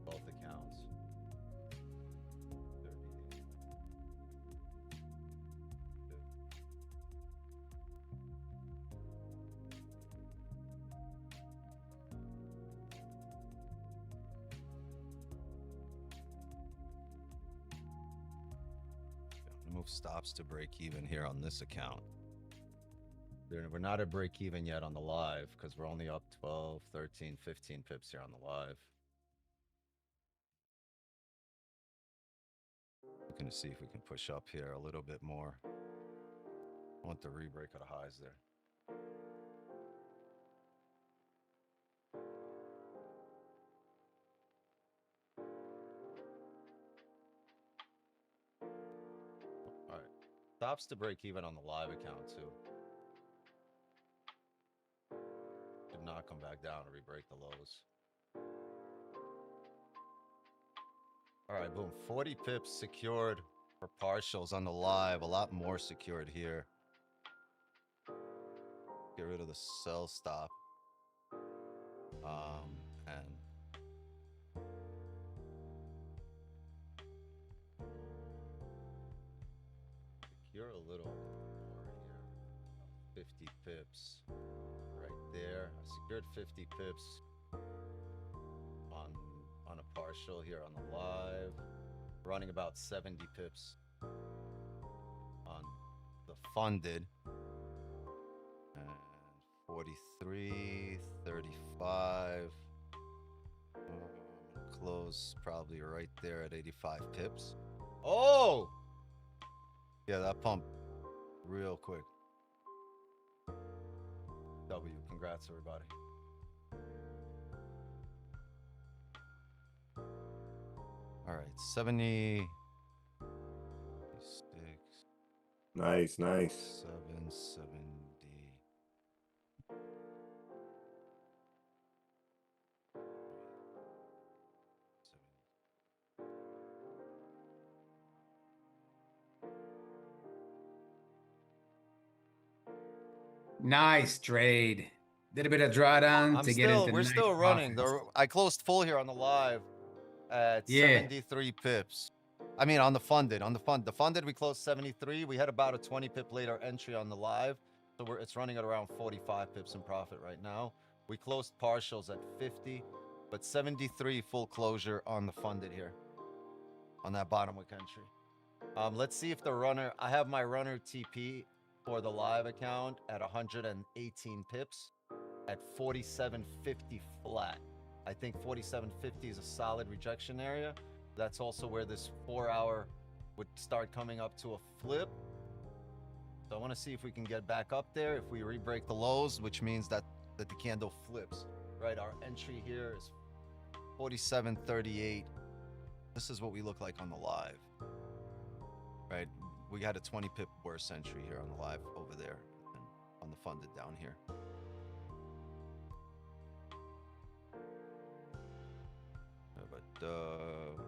both accounts. 30. Move stops to break even here on this account. We're not at break even yet on the live because we're only up 12, 13, 15 pips here on the live. Looking to see if we can push up here a little bit more. I want the re-break of the highs there. All right, stops to break even on the live account too. Did not come back down to re-break the lows. All right, boom, 40 pips secured for partials on the live, a lot more secured here. Get rid of the sell stop. And secure a little more here. 50 pips right there. I secured 50 pips on a partial here on the live. Running about 70 pips on the funded. And 43, 35. Close probably right there at 85 pips. Oh! Yeah, that pumped real quick. W, congrats everybody. All right, 70. 6. Nice, nice. 770. Nice trade. Did a bit of drawdown to get into. We're nice still running. profits. I closed full here on the live at 73 pips. I mean, on the funded, the funded, we closed 73. We had about a 20 pip later entry on the live. So it's running at around 45 pips in profit right now. We closed partials at 50, but 73 full closure on the funded here. On that bottom wick entry. Let's see if the runner, I have my runner TP for the live account at 118 pips at 47.50 flat. I think 47.50 is a solid rejection area. That's also where this 4-hour would start coming up to a flip. So I want to see if we can get back up there. If we re-break the lows, which means that the candle flips, right? Our entry here is 47.38. This is what we look like on the live, right? We had a 20 pip worse entry here on the live over there and on the funded down here.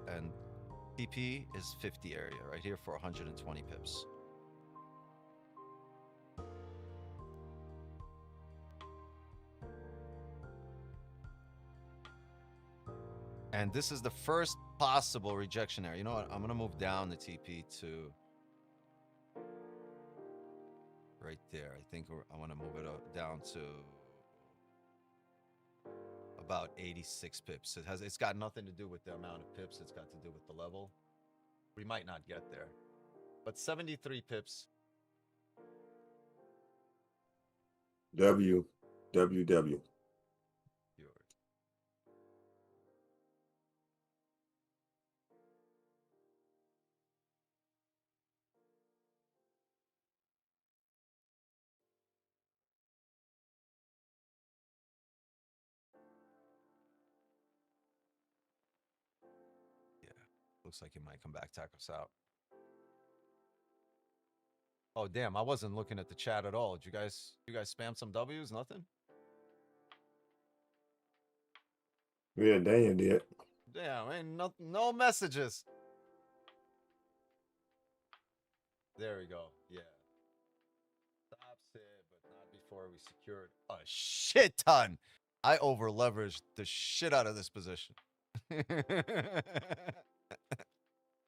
And TP is 50 area right here for 120 pips. And this is the first possible rejection area. You know what? I'm going to move down the TP to right there. I think I want to move it down to about 86 pips. It's got nothing to do with the amount of pips. It's got to do with the level. We might not get there. But 73 pips. W. Looks like he might come back, tack us out. Oh damn! I wasn't looking at the chat at all. Did you guys spam some W's? Nothing. Yeah, Daniel did. Damn, ain't no messages. There we go. Yeah. Stops it, but not before we secured a shit ton. I over leveraged the shit out of this position.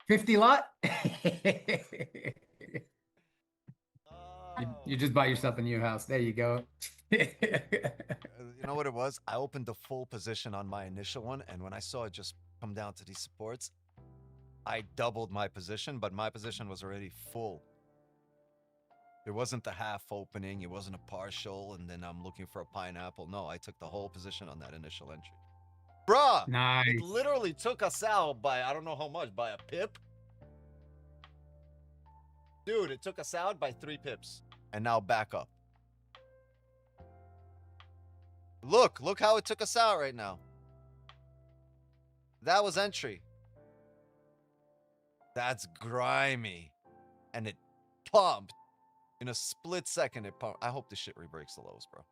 50 lot? You just bought yourself a new house. There you go. You know what it was? I opened the full position on my initial one, and when I saw it just come down to these supports, I doubled my position, but my position was already full. It wasn't the half opening, it wasn't a partial, and then I'm looking for a pineapple. No, I took the whole position on that initial entry. Bruh! Nice. It literally took us out by, I don't know how much, by a pip. Dude, it took us out by 3 pips. And now back up. Look how it took us out right now. That was entry. That's grimy. And it pumped. In a split second, it pumped. I hope this shit re-breaks the lows, bro.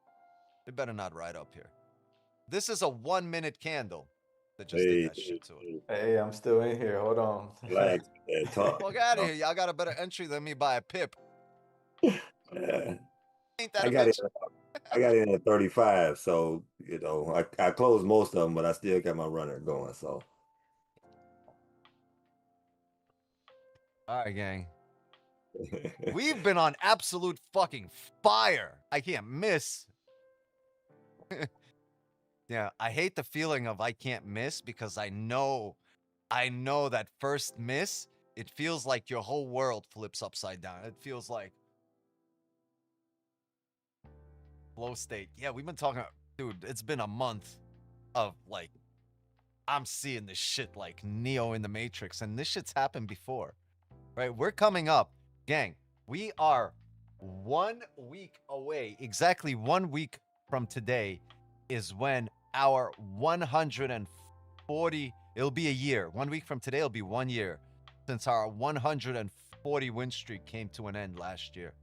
It better not ride up here. This is a 1-minute candle that just did that shit to it. Hey, I'm still in here. Hold on. Relax. Fuck out of here. Y'all got a better entry than me by a pip. Ain't that I got it at 35, so you know I closed most of them, but I still got my runner going. So, all right, gang. We've been on absolute fucking fire. I can't miss. Yeah, I hate the feeling of I can't miss because I know that first miss, it feels like your whole world flips upside down. It feels like flow state. Yeah, we've been talking, dude, it's been a month of like, I'm seeing this shit like Neo in the Matrix, and this shit's happened before, right? We're coming up, gang. We are 1 week away, exactly 1 week from today is when our 140, it'll be a year. 1 week from today, it'll be 1 year since our 140 win streak came to an end last year.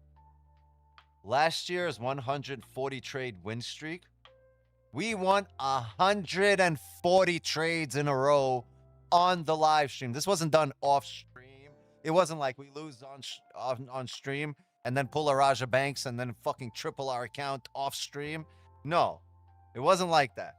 Last year's 140 trade win streak, we won 140 trades in a row on the live stream. This wasn't done off stream. It wasn't like we lose on stream and then pull a Raja Banks and then fucking triple our account off stream. No, it wasn't like that.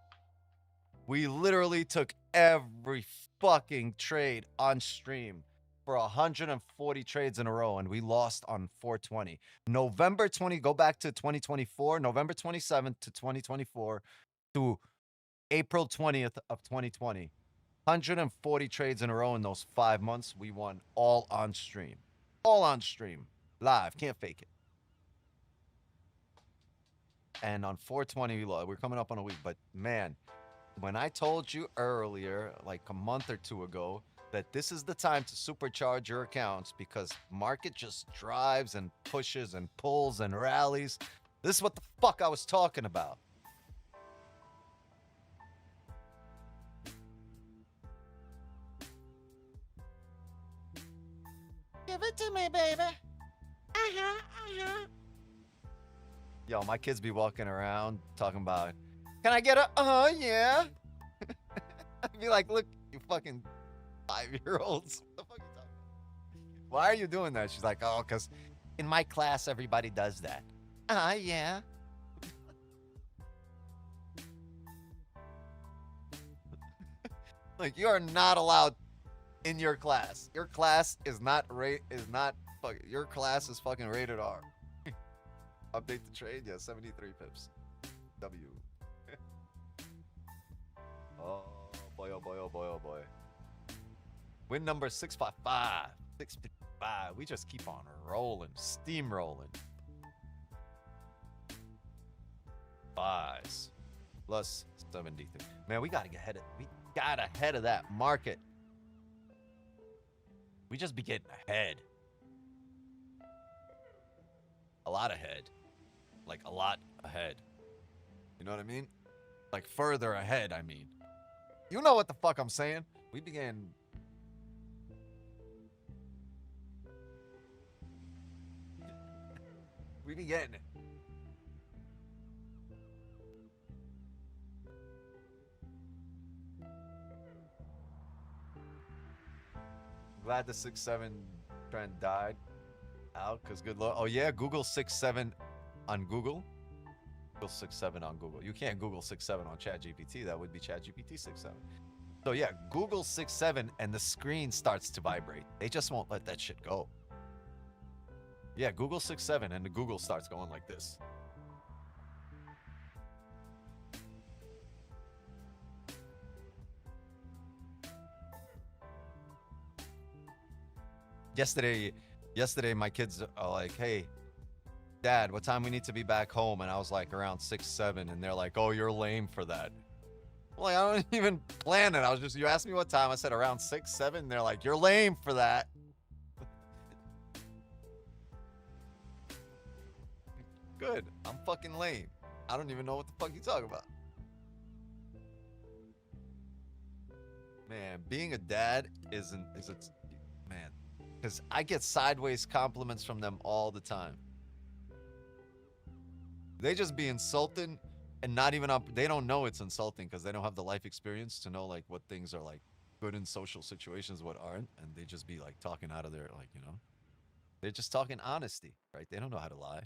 We literally took every fucking trade on stream for 140 trades in a row, and we lost on 420. November 20, go back to 2024, November 27th to 2024, to April 20th of 2020. 140 trades in a row in those 5 months. We won all on stream. All on stream. Live. Can't fake it. And on 420, we're coming up on a week. But man, when I told you earlier, like a month or two ago, that this is the time to supercharge your accounts because market just drives and pushes and pulls and rallies. This is what the fuck I was talking about. Give it to me, baby. Yo, my kids be walking around talking about, can I get a, yeah? I'd be like, look, you fucking 5-year-olds. What the fuck are you talking about? Why are you doing that? She's like, oh, because in my class, everybody does that. Yeah. Like, you are not allowed in your class. Your class is not your class is fucking rated R. Update the trade, yeah, 73 pips. W. Oh boy, oh boy, oh boy, oh boy. Win number 655. 655. We just keep on rolling, steamrolling. Buys. Plus 73. Man, we gotta get ahead of that market. We just be getting ahead. A lot ahead. Like a lot ahead. You know what I mean? Like further ahead, I mean. You know what the fuck I'm saying? We began. We be getting it. Glad the 6-7 trend died out because good luck. Oh yeah, Google 6-7 on Google. Google 6-7 on Google. You can't Google 6-7 on ChatGPT. That would be ChatGPT 6-7. So yeah, Google 6-7 and the screen starts to vibrate. They just won't let that shit go. Yeah, Google 6-7 and the Google starts going like this. Yesterday, my kids are like, hey, Dad, what time we need to be back home? And I was like, around 6-7. And they're like, oh, you're lame for that. I'm like, I don't even plan it. You asked me what time. I said around 6-7. And they're like, you're lame for that. Good. I'm fucking lame. I don't even know what the fuck you talking about. Man, being a dad is man. Because I get sideways compliments from them all the time. They just be insulting and not even up. They don't know it's insulting because they don't have the life experience to know like what things are like good in social situations, what aren't. And they just be like talking out of their, like, you know, they're just talking honesty, right? They don't know how to lie.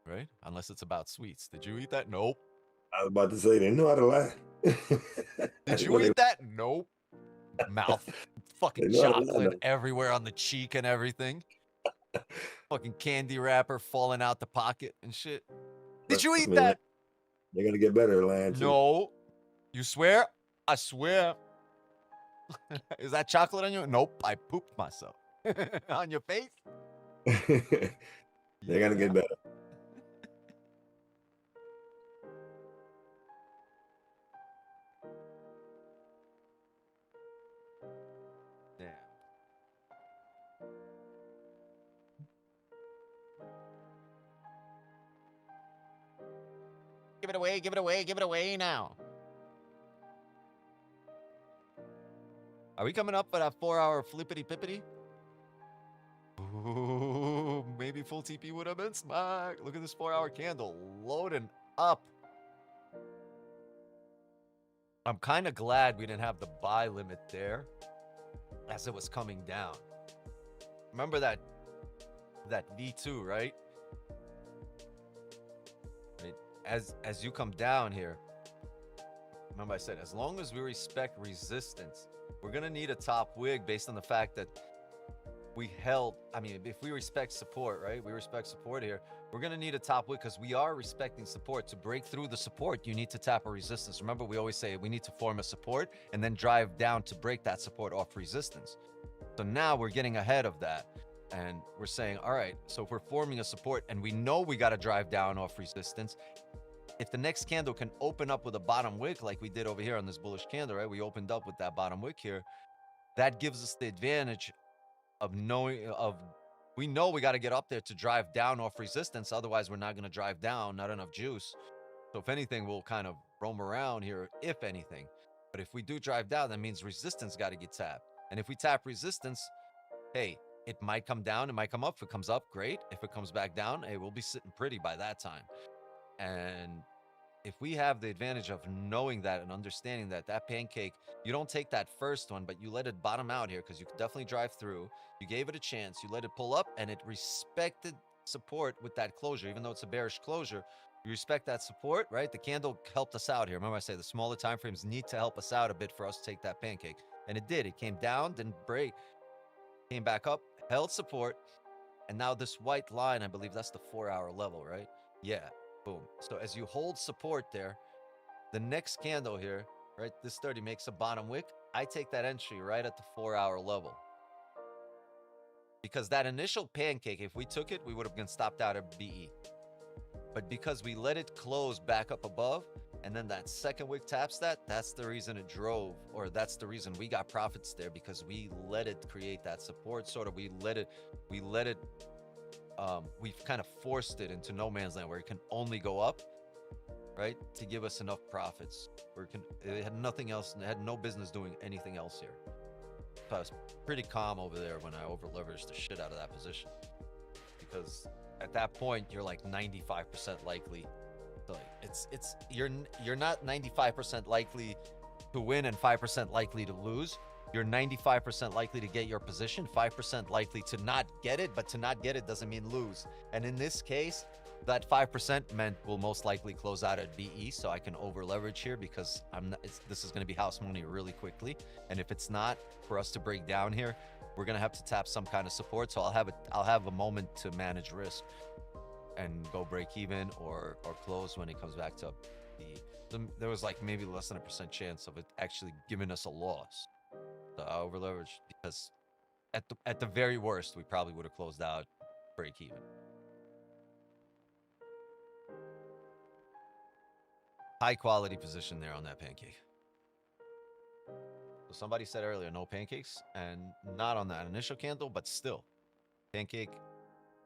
Right? Unless it's about sweets. Did you eat that? Nope. I was about to say they know how to lie. Did you eat that? Nope. Mouth fucking chocolate everywhere on the cheek and everything. Fucking candy wrapper falling out the pocket and shit. Did you eat that? They're gonna get better, Lance. No. You swear? I swear. Is that chocolate on you? Nope. I pooped myself. On your face? They're gonna get better. Give it away, give it away, give it away now. Are we coming up for that 4-hour flippity-pippity? Ooh, maybe full TP would have been smart. Look at this 4-hour candle loading up. I'm kind of glad we didn't have the buy limit there as it was coming down. Remember that V2, right? As you come down here, remember I said, as long as we respect resistance, we're going to need a top wig based on the fact that we held, I mean, if we respect support, right? We respect support here. We're going to need a top wick because we are respecting support. To break through the support, you need to tap a resistance. Remember, we always say we need to form a support and then drive down to break that support off resistance. So now we're getting ahead of that. And we're saying, all right, so if we're forming a support and we know we got to drive down off resistance, if the next candle can open up with a bottom wick like we did over here on this bullish candle, right? We opened up with that bottom wick here. That gives us the advantage of knowing we know we got to get up there to drive down off resistance. Otherwise, we're not going to drive down, not enough juice. So if anything, we'll kind of roam around here, if anything. But if we do drive down, that means resistance got to get tapped. And if we tap resistance, hey, it might come down, it might come up. If it comes up, great. If it comes back down, hey, we'll be sitting pretty by that time. And if we have the advantage of knowing that and understanding that that pancake, you don't take that first one, but you let it bottom out here because you could definitely drive through. You gave it a chance. You let it pull up and it respected support with that closure. Even though it's a bearish closure, you respect that support, right? The candle helped us out here. Remember I say the smaller time frames need to help us out a bit for us to take that pancake. And it did. It came down, didn't break, came back up, held support. And now this white line, I believe that's the 4-hour level, right? Yeah. Boom. So as you hold support there, the next candle here, right, this 30 makes a bottom wick. I take that entry right at the 4-hour level. Because that initial pancake, if we took it, we would have been stopped out at BE. But because we let it close back up above, and then that second wick taps that, that's the reason it drove, or that's the reason we got profits there, because we let it create that support, sort of, we've kind of forced it into no man's land where it can only go up, right, to give us enough profits. Where it had nothing else, it had no business doing anything else here. So I was pretty calm over there when I over leveraged the shit out of that position, because at that point you're like 95% likely. So like you're not 95% likely to win and 5% likely to lose. You're 95% likely to get your position, 5% likely to not get it, but to not get it doesn't mean lose. And in this case, that 5% meant we'll most likely close out at BE, so I can over leverage here because this is going to be house money really quickly. And if it's not, for us to break down here, we're going to have to tap some kind of support. So I'll have a moment to manage risk and go break even or close when it comes back to BE. So there was like maybe less than a % chance of it actually giving us a loss. So I over leveraged because at the very worst, we probably would have closed out break even. High quality position there on that pancake. So somebody said earlier, no pancakes, and not on that initial candle, but still. Pancake,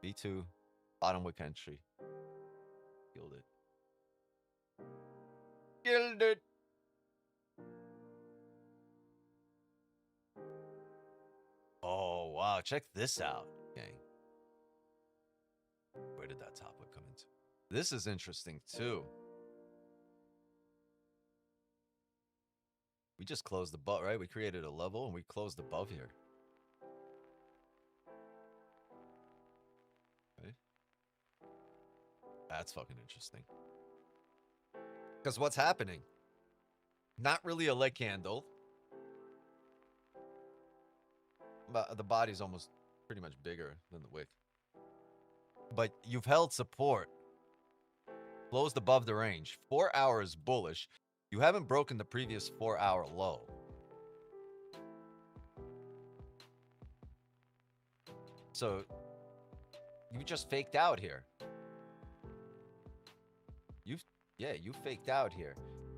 B2, bottom wick entry. Killed it. Killed it. Oh, wow. Check this out, gang. Where did that top wick come into? This is interesting, too. We just closed above, right? We created a level and we closed above here. Okay. That's fucking interesting. Because what's happening? Not really a leg candle. But the body's almost pretty much bigger than the wick. But you've held support. Closed above the range. 4 hours bullish. You haven't broken the previous 4-hour low. So you just faked out here. You faked out here.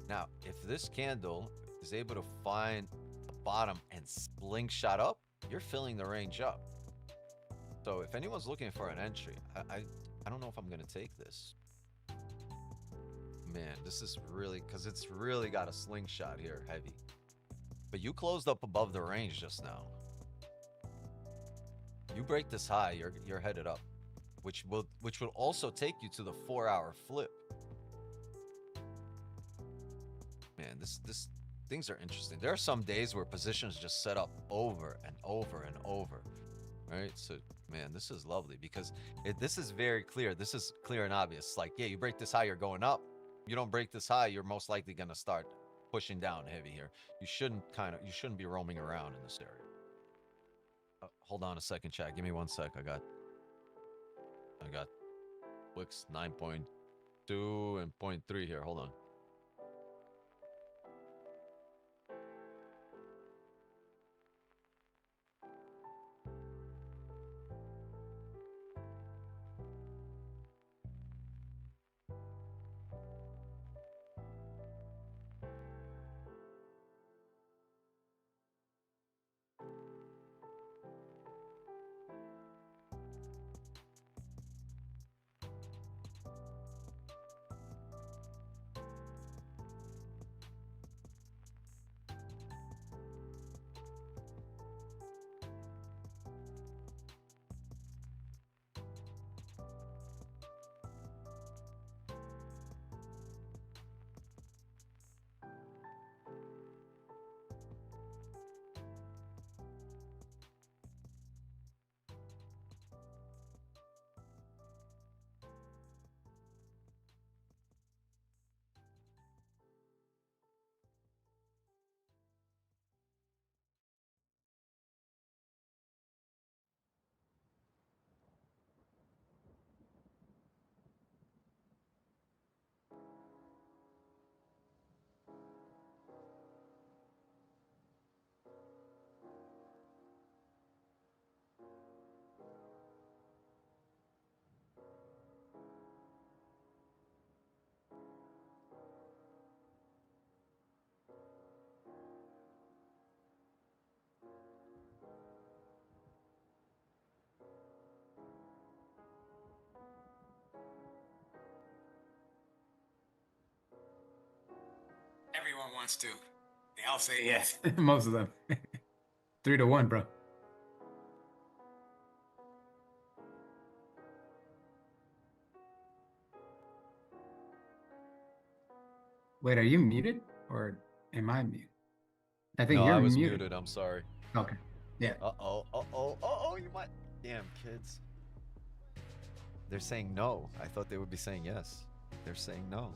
Now, if this candle is able to find the bottom and slingshot up, you're filling the range up. So if anyone's looking for an entry, I don't know if I'm going to take this. Man, this is really, because it's really got a slingshot here, heavy. But you closed up above the range just now. You break this high, you're headed up, which will also take you to the 4-hour flip. Man, this things are interesting. There are some days where positions just set up over and over and over, right? So, man, this is lovely because this is very clear. This is clear and obvious. Like, yeah, you break this high, you're going up. You don't break this high, you're most likely going to start pushing down heavy here. You shouldn't be roaming around in this area. Hold on a second, chat. Give me 1 sec. I got Wix 9.2 and 0.3 here. Hold on. Everyone wants to. They all say yes. Most of them. 3-1, bro. Wait, are you muted or am I muted? I think No, you're I was muted. muted. I'm sorry. Okay. Yeah. You might. Damn, kids. They're saying no. I thought they would be saying yes. They're saying no.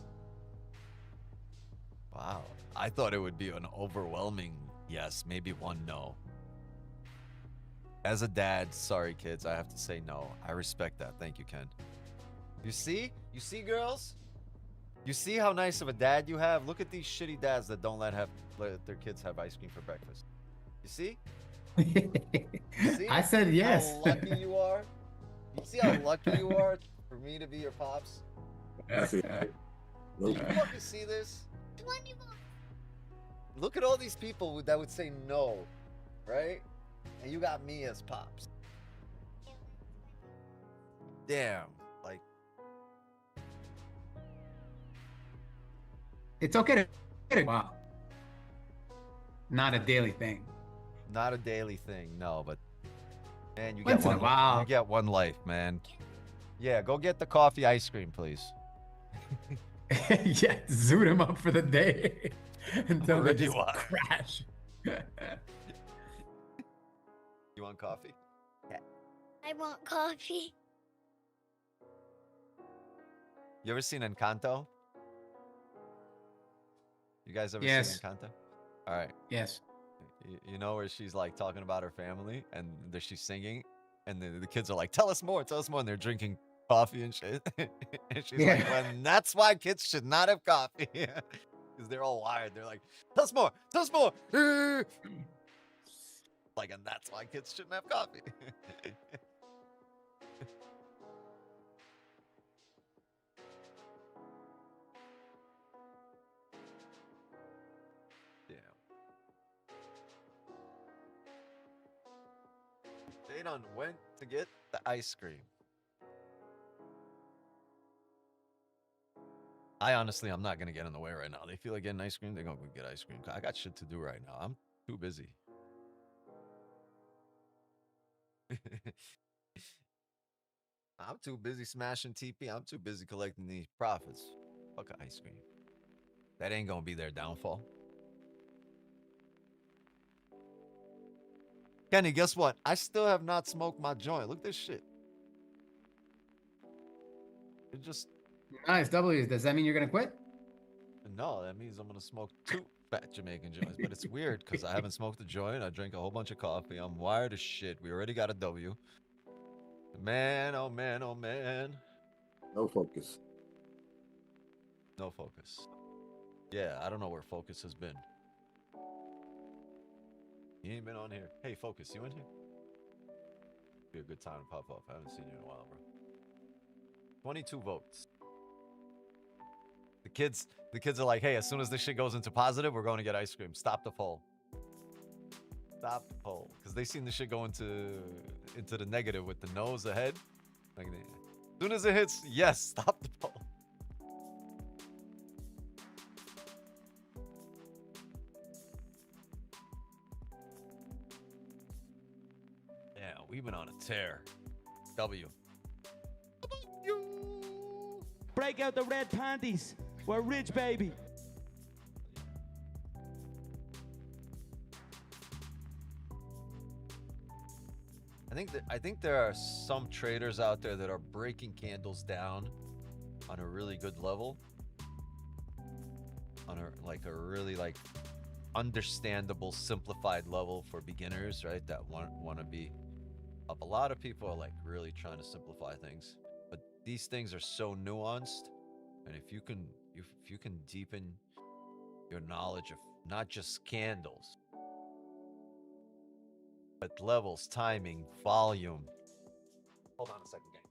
Wow. I thought it would be an overwhelming yes, maybe one no. As a dad, sorry kids, I have to say no. I respect that. Thank you, Ken. You see? You see, girls? You see how nice of a dad you have? Look at these shitty dads that don't let their kids have ice cream for breakfast. You see? You see I said yes. How lucky you are? You see how lucky you are for me to be your pops? I see. Do you fucking see this? 21. Look at all these people that would say no, right? And you got me as pops. Damn, like. It's okay to wow. Not a daily thing. Not a daily thing, no, but man, you Once get in a one. while. You get one life, man. Yeah, go get the coffee ice cream, please. Yeah, zoot him up for the day until they Wherever you just are. crash. You want coffee? I want coffee. You ever seen Encanto? You guys ever Yes. seen Encanto? All right. Yes. You know where she's like talking about her family and she's singing and the kids are like, tell us more, and they're drinking coffee and shit. And she's like, Yeah. well, that's why kids should not have coffee. Because they're all wired. They're like, tell us more. Like, and that's why kids shouldn't have coffee. They done went to get the ice cream. I'm not going to get in the way right now. They feel like getting ice cream, they're going to go get ice cream. I got shit to do right now. I'm too busy. I'm too busy smashing TP. I'm too busy collecting these profits. Fuck ice cream. That ain't going to be their downfall. Kenny, guess what? I still have not smoked my joint. Look at this shit. It just... Nice. W. Does that mean you're going to quit? No, that means I'm going to smoke 2. Fat Jamaican joints. But it's weird because I haven't smoked a joint. I drink a whole bunch of coffee. I'm wired as shit. We already got a W. Man, oh man, oh man. No focus. No focus. Yeah, I don't know where focus has been. He ain't been on here. Hey, focus, you in here? Be a good time to pop up. I haven't seen you in a while, bro. 22 votes. The kids are like, hey, as soon as this shit goes into positive, we're going to get ice cream. Stop the poll. Stop the poll. Because they seen the shit go into the negative with the nose ahead. Like, as soon as it hits, yes, stop the poll. Yeah, we've been on a tear. W. Break out the red panties. We're rich, baby. I think there are some traders out there that are breaking candles down on a really good level. On a really understandable, simplified level for beginners, right? That want to be up. A lot of people are like really trying to simplify things, but these things are so nuanced, and if you can deepen your knowledge of not just candles, but levels, timing, volume. Hold on a second, gang.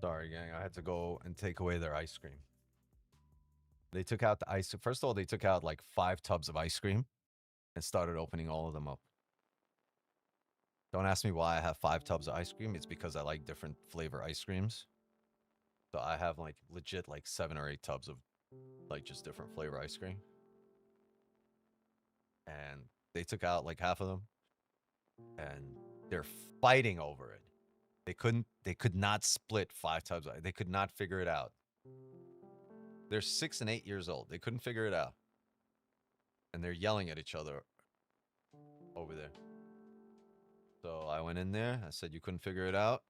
Sorry, gang. I had to go and take away their ice cream. They took out the ice. First of all, they took out like 5 tubs of ice cream and started opening all of them up. Don't ask me why I have 5 tubs of ice cream. It's because I like different flavor ice creams. So I have like legit like 7 or 8 tubs of like just different flavor ice cream. And they took out like half of them. And they're fighting over it. They could not split 5 tubs. They could not figure it out. They're 6 and 8 years old. They couldn't figure it out. And they're yelling at each other over there. So I went in there. I said, you couldn't figure it out.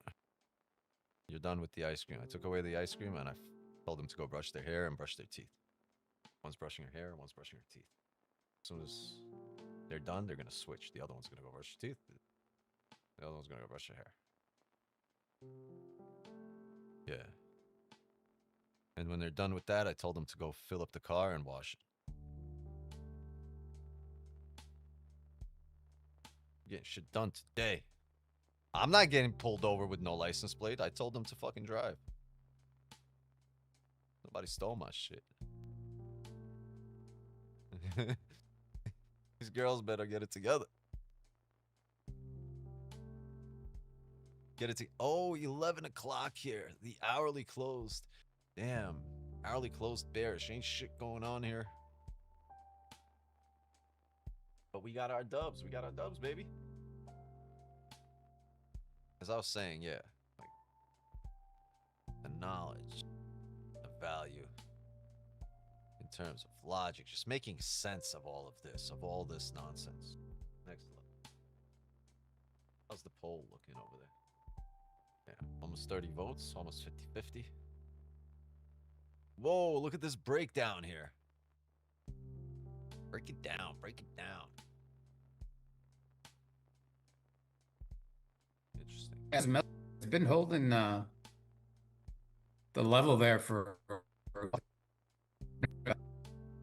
You're done with the ice cream. I took away the ice cream and I told them to go brush their hair and brush their teeth. One's brushing her hair, one's brushing her teeth. As soon as they're done, they're going to switch. The other one's going to go brush her teeth. The other one's going to go brush her hair. Yeah. And when they're done with that, I told them to go fill up the car and wash it. Getting shit done today. I'm not getting pulled over with no license plate. I told them to fucking drive. Nobody stole my shit. These girls better get it together. Get it to 11 o'clock here. The hourly closed. Damn. Hourly closed bearish. Ain't shit going on here. But we got our dubs. We got our dubs, baby. As I was saying, yeah. Like, the knowledge, the value, in terms of logic, just making sense of all of this nonsense. Next level. How's the poll looking over there? Yeah, almost 30 votes, almost 50-50. Whoa, look at this breakdown here. Break it down, break it down. It's been holding the level there for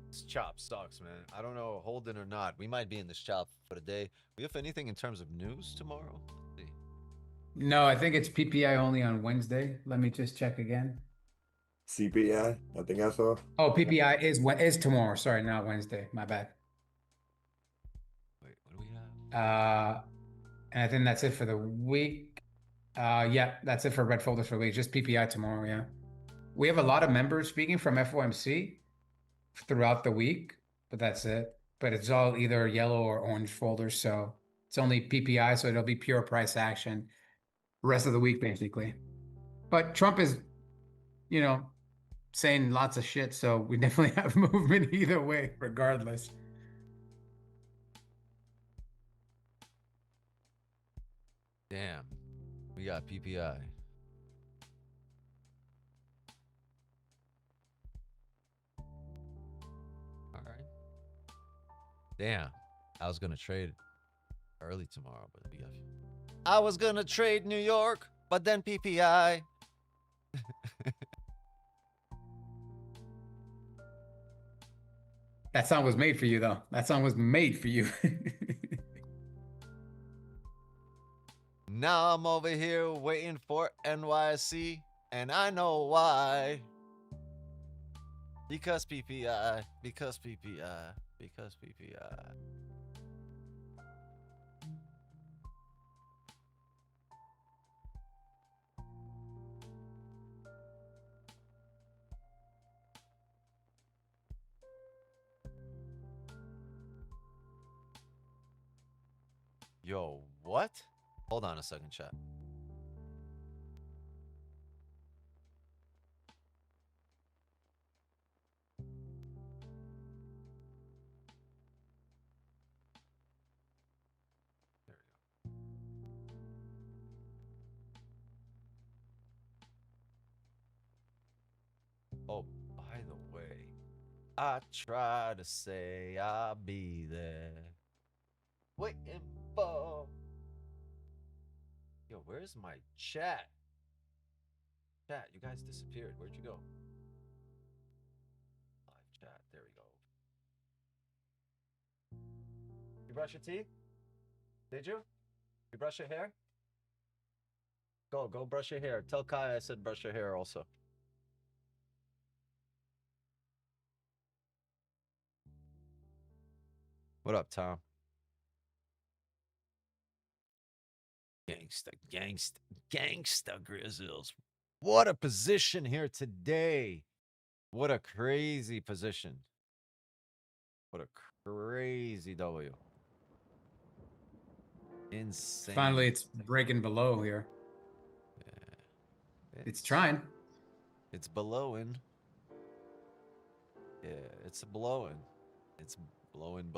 This chop sucks, man. I don't know, holding or not. We might be in this chop for the day. We have anything in terms of news tomorrow? Let's see. No, I think it's PPI only on Wednesday. Let me just check again. CPI, I think I saw. Oh, PPI is tomorrow. Sorry, not Wednesday. My bad. Wait, what do we have? And I think that's it for the week. Yeah, that's it for red folders for the week. Just PPI tomorrow. Yeah, we have a lot of members speaking from FOMC throughout the week, but that's it. But it's all either yellow or orange folders, so it's only PPI, so it'll be pure price action rest of the week basically. But Trump is, you know, saying lots of shit, so we definitely have movement either way, regardless. Damn, we got PPI. All right. Damn, I was gonna trade early tomorrow, but we got. I was gonna trade New York, but then PPI. That song was made for you, though. That song was made for you. Now I'm over here waiting for NYC, and I know why. Because PPI, because PPI, because PPI. Yo, what? Hold on a second, chat. There we go. Oh, by the way, I try to say I'll be there. Waiting for. Yo, where's my chat? Chat, you guys disappeared. Where'd you go? Live chat. There we go. You brush your teeth? Did you? You brush your hair? Go brush your hair. Tell Kai I said brush your hair also. What up, Tom? Gangsta Grizzles. What a position here today. What a crazy position. What a crazy W. Insane. Finally, it's breaking below here. Yeah. It's trying. It's blowing. Yeah, it's blowing. It's blowing.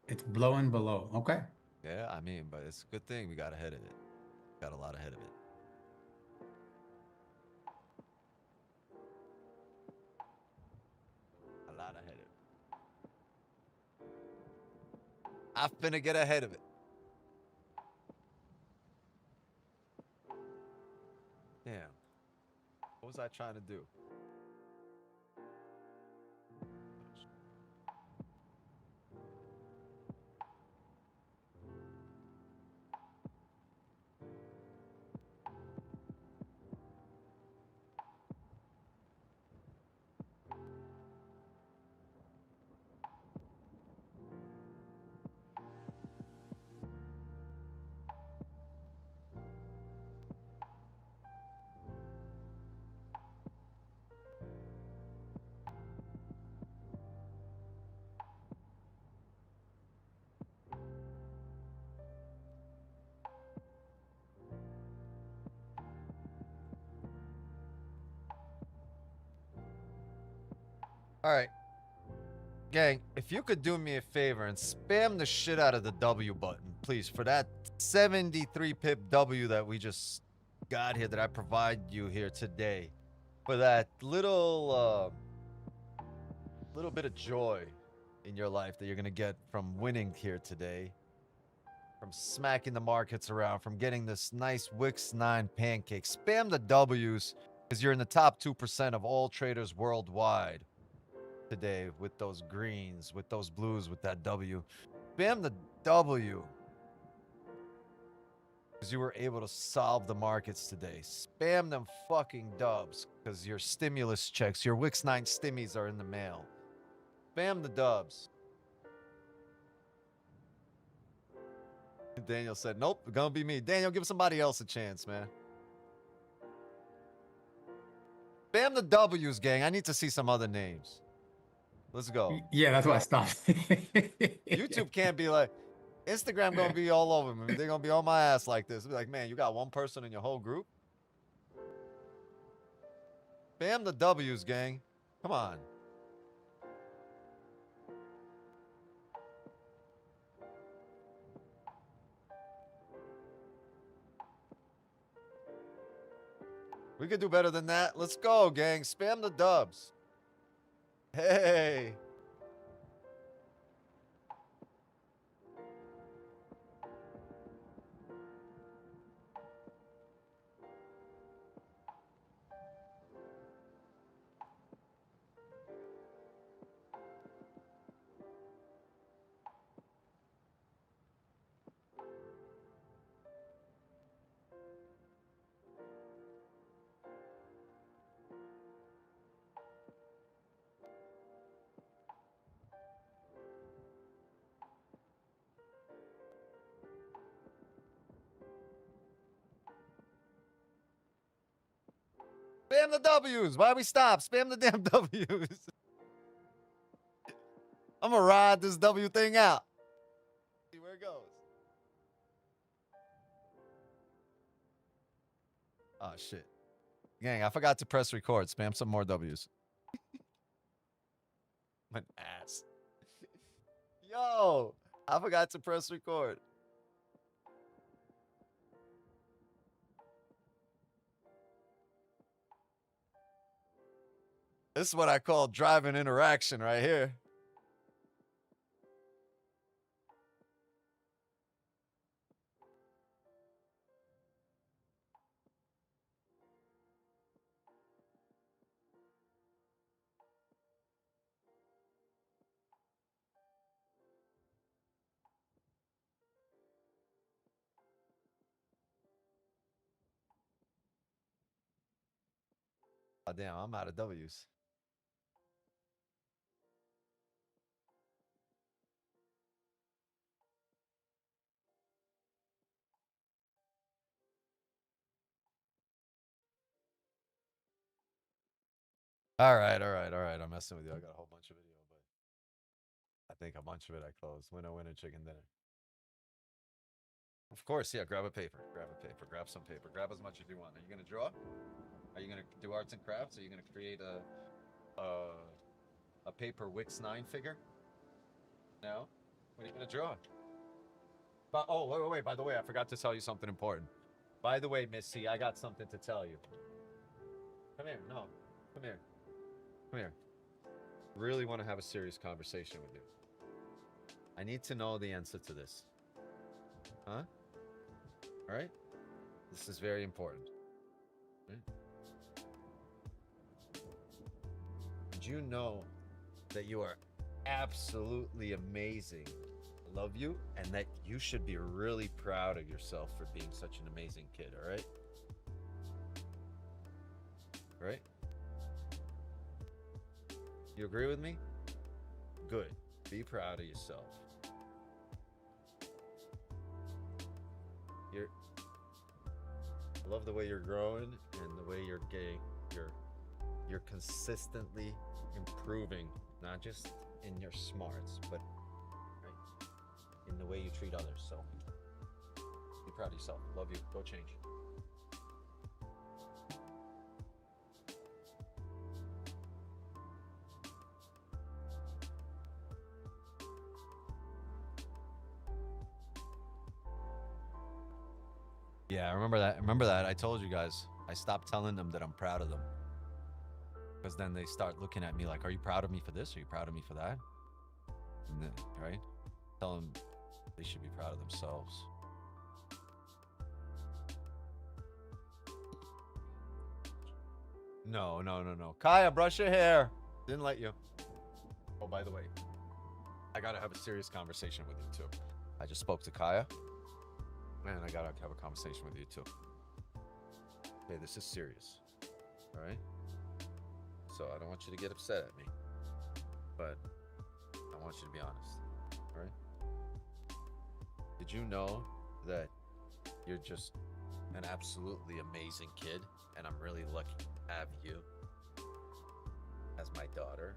It's blowing below. Okay. Yeah, I mean, but it's a good thing we got ahead of it. Got a lot ahead of it. A lot ahead of it. I'm finna get ahead of it. Damn. What was I trying to do? All right. Gang, if you could do me a favor and spam the shit out of the W button, please, for that 73 pip W that we just got here, that I provide you here today. For that little bit of joy in your life that you're going to get from winning here today. from smacking the markets around, from getting this nice Wix 9 pancake. Spam the W's because you're in the top 2% of all traders worldwide today with those greens, with those blues, with that W. Spam the W because you were able to solve the markets today. Spam them fucking dubs because your stimulus checks, your Wix 9 stimmies are in the mail. Spam the dubs. Daniel said, nope, it's gonna be me. Daniel, give somebody else a chance, man. Spam the W's, gang. I need to see some other names. Let's go. Yeah, that's why I stopped. YouTube can't be like, Instagram gonna be all over me. They're gonna be on my ass like this. Be like, man, you got one person in your whole group? Spam the W's, gang. Come on. We could do better than that. Let's go, gang. Spam the dubs. Hey. Spam the W's. Why we stop? Spam the damn W's. I'm gonna ride this W thing out. See where it goes. Oh shit. Gang, I forgot to press record. Spam some more W's. I'm an ass. Yo, I forgot to press record. This is what I call driving interaction right here. Oh, damn, I'm out of W's. All right. I'm messing with you. I got a whole bunch of video, but I think a bunch of it I closed. Winner, chicken dinner. Of course, yeah. Grab a paper. Grab some paper. Grab as much as you want. Are you gonna draw? Are you gonna do arts and crafts? Are you gonna create a paper Wix 9 figure? No. What are you gonna draw? But oh, wait. By the way, I forgot to tell you something important. By the way, Missy, I got something to tell you. Come here. No. Come here. Come here. Really want to have a serious conversation with you. I need to know the answer to this. Huh? All right? This is very important. Right? Did you know that you are absolutely amazing? I love you, and that you should be really proud of yourself for being such an amazing kid, all right? Right? You agree with me? Good. Be proud of yourself. I love the way you're growing and the way you're you're consistently improving, not just in your smarts, but right, in the way you treat others. So be proud of yourself. Love you. Go change. Yeah, I remember that. Remember that. I told you guys. I stopped telling them that I'm proud of them. Because then they start looking at me like, are you proud of me for this? Are you proud of me for that? And then, right? Tell them they should be proud of themselves. No, no, no, no. Kaya, brush your hair. Didn't let you. Oh, by the way, I gotta have a serious conversation with you too. I just spoke to Kaya. Man, I gotta have a conversation with you too. Okay, this is serious. All right? So I don't want you to get upset at me. But I want you to be honest. All right? Did you know that you're just an absolutely amazing kid, and I'm really lucky to have you as my daughter?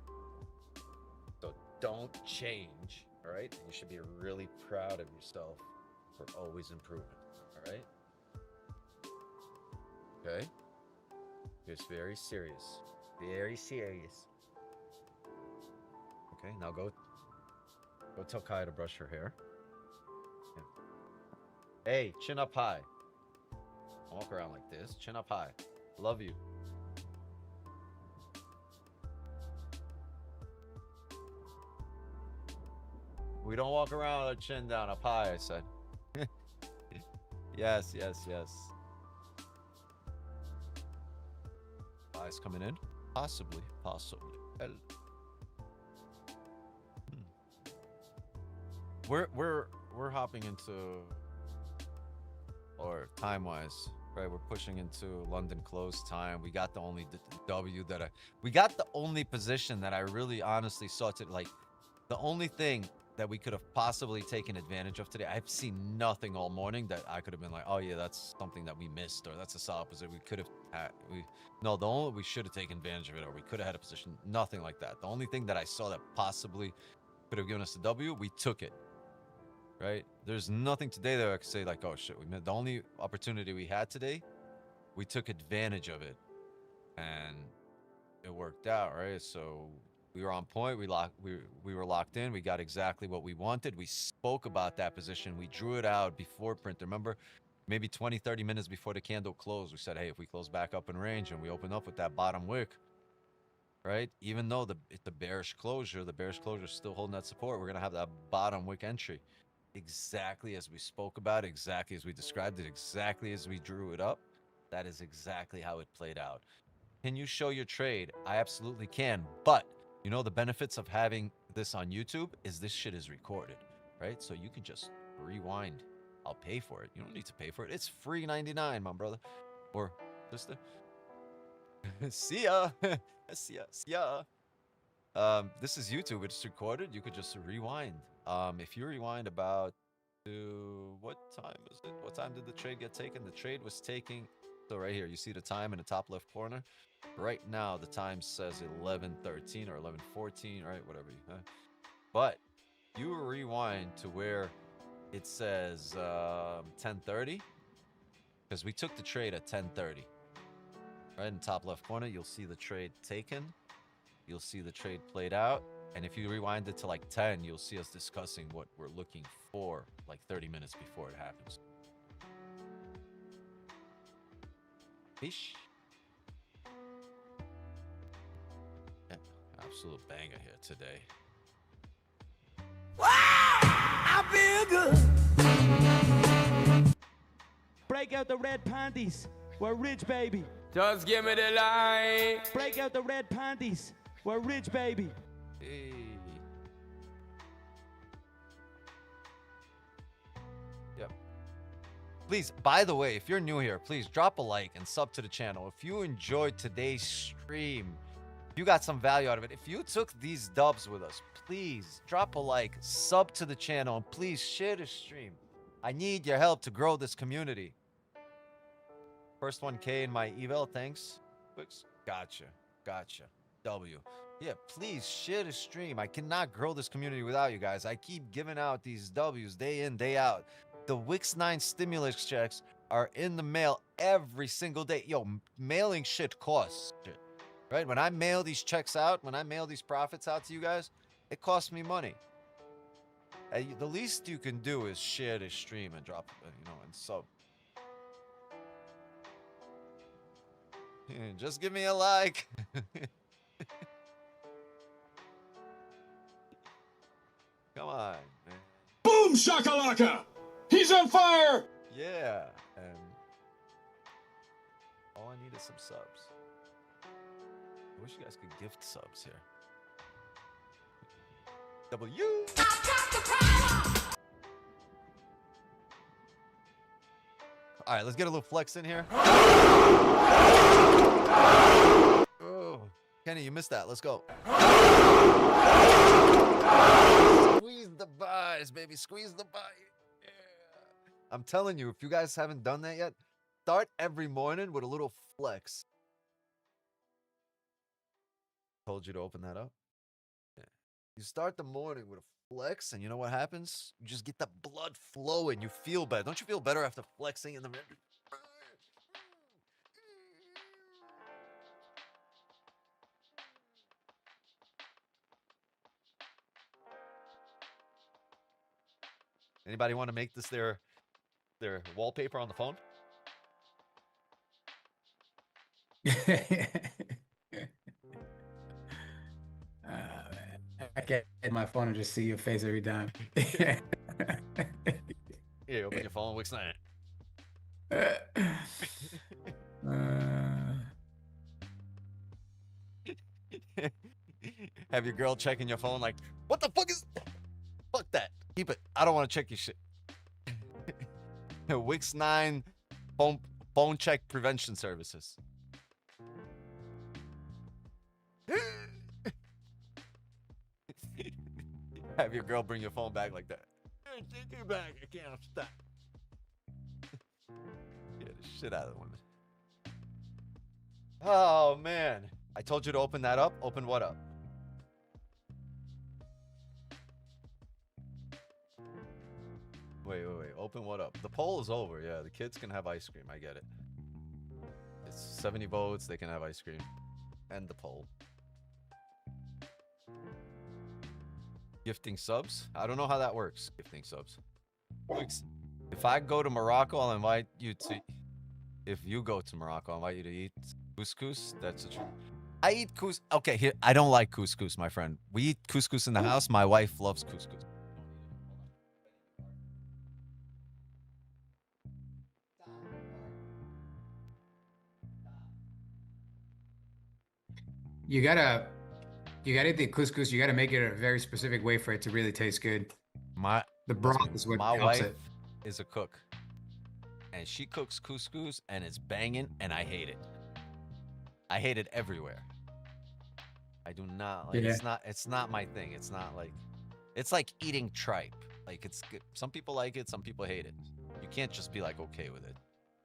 So don't change, all right? And you should be really proud of yourself for always improving, all right? Okay? It's very serious. Very serious. Okay, now go tell Kaya to brush her hair. Yeah. Hey, chin up high. Don't walk around like this. Chin up high. Love you. We don't walk around with our chin down up high, I said. Yes, yes, yes. Eyes coming in? Possibly, possibly. We're hopping into, or time-wise, right? We're pushing into London close time. We got the only W that we got the only position that I really honestly saw to, like, the only thing that we could have possibly taken advantage of today. I've seen nothing all morning that I could have been like, oh yeah, that's something that we missed, or that's a solid position. We could have had, we should have taken advantage of it, or we could have had a position. Nothing like that. The only thing that I saw that possibly could have given us a W, we took it. Right? There's nothing today that I could say like, oh shit, we missed. The only opportunity we had today, we took advantage of it, and it worked out, right? So we were on point. We were locked in. We got exactly what we wanted. We spoke about that position. We drew it out before print. Remember, maybe 20, 30 minutes before the candle closed, we said, hey, if we close back up in range and we open up with that bottom wick, right? Even though it's a bearish closure, the bearish closure is still holding that support. We're going to have that bottom wick entry. Exactly as we spoke about, exactly as we described it, exactly as we drew it up. That is exactly how it played out. Can you show your trade? I absolutely can. But you know, the benefits of having this on YouTube is this shit is recorded, right? So you can just rewind. I'll pay for it. You don't need to pay for it. It's free 99, my brother or sister. See ya. See ya. See ya. This is YouTube. It's recorded. You could just rewind. If you rewind about to what time was it? What time did the trade get taken? The trade was taking. So right here, you see the time in the top left corner. Right now, the time says 11:13 or 11:14, right? Whatever. But you rewind to where it says 10:30, because we took the trade at 10:30. Right in the top left corner, you'll see the trade taken. You'll see the trade played out. And if you rewind it to like 10, you'll see us discussing what we're looking for like 30 minutes before it happens. Fish. Yeah, absolute banger here today. Wow! I feel good. Break out the red panties. We're rich, baby. Just give me the light. Break out the red panties. We're rich, baby. Hey. Yep. Please, by the way, if you're new here, please drop a like and sub to the channel. If you enjoyed today's stream, if you got some value out of it, if you took these dubs with us, please drop a like, sub to the channel, and please share the stream. I need your help to grow this community. First 1K in my eval, thanks. Gotcha. Gotcha. W. Yeah, please share the stream. I cannot grow this community without you guys. I keep giving out these W's day in, day out. The Wix 9 stimulus checks are in the mail every single day. Yo, mailing shit costs shit, right? When I mail these checks out, when I mail these profits out to you guys, it costs me money. The least you can do is share this stream and drop, and sub. Just give me a like. Come on, man. Boom shakalaka! He's on fire! Yeah, and all I need is some subs. wish you guys could gift subs here. W. All right, let's get a little flex in here. Oh, Kenny, you missed that. Let's go. Squeeze the buys, baby. Squeeze the buy. Yeah. I'm telling you, if you guys haven't done that yet, start every morning with a little flex. Told you to open that up. Yeah. You start the morning with a flex, and you know what happens? You just get the blood flowing. You feel better. Don't you feel better after flexing in the mirror? Anybody want to make this their wallpaper on the phone? I can't hit my phone and just see your face every time. Here, open your phone, Wix 9. Have your girl checking your phone like, what the fuck is... Fuck that. Keep it. I don't want to check your shit. Wix 9 phone check prevention services. Have your girl bring your phone back like that. Hey, take it back. I can't stop. Get the shit out of the women. Oh, man. I told you to open that up. Open what up? Wait. Open what up? The poll is over. Yeah, the kids can have ice cream. I get it. It's 70 votes. They can have ice cream. End the poll. Gifting subs? I don't know how that works. Gifting subs. If I go to Morocco, I'll invite you to... If you go to Morocco, I'll invite you to eat couscous. That's the truth. I eat couscous. Okay, here. I don't like couscous, my friend. We eat couscous in the house. My wife loves couscous. You gotta eat the couscous. You gotta make it a very specific way for it to really taste good. The broth is what my helps wife it. is a cook, and she cooks couscous, and it's banging, and I hate it. I hate it everywhere. I do not like. Yeah. It's not my thing. It's not like. It's like eating tripe. Like it's good. Some people like it. Some people hate it. You can't just be like okay with it.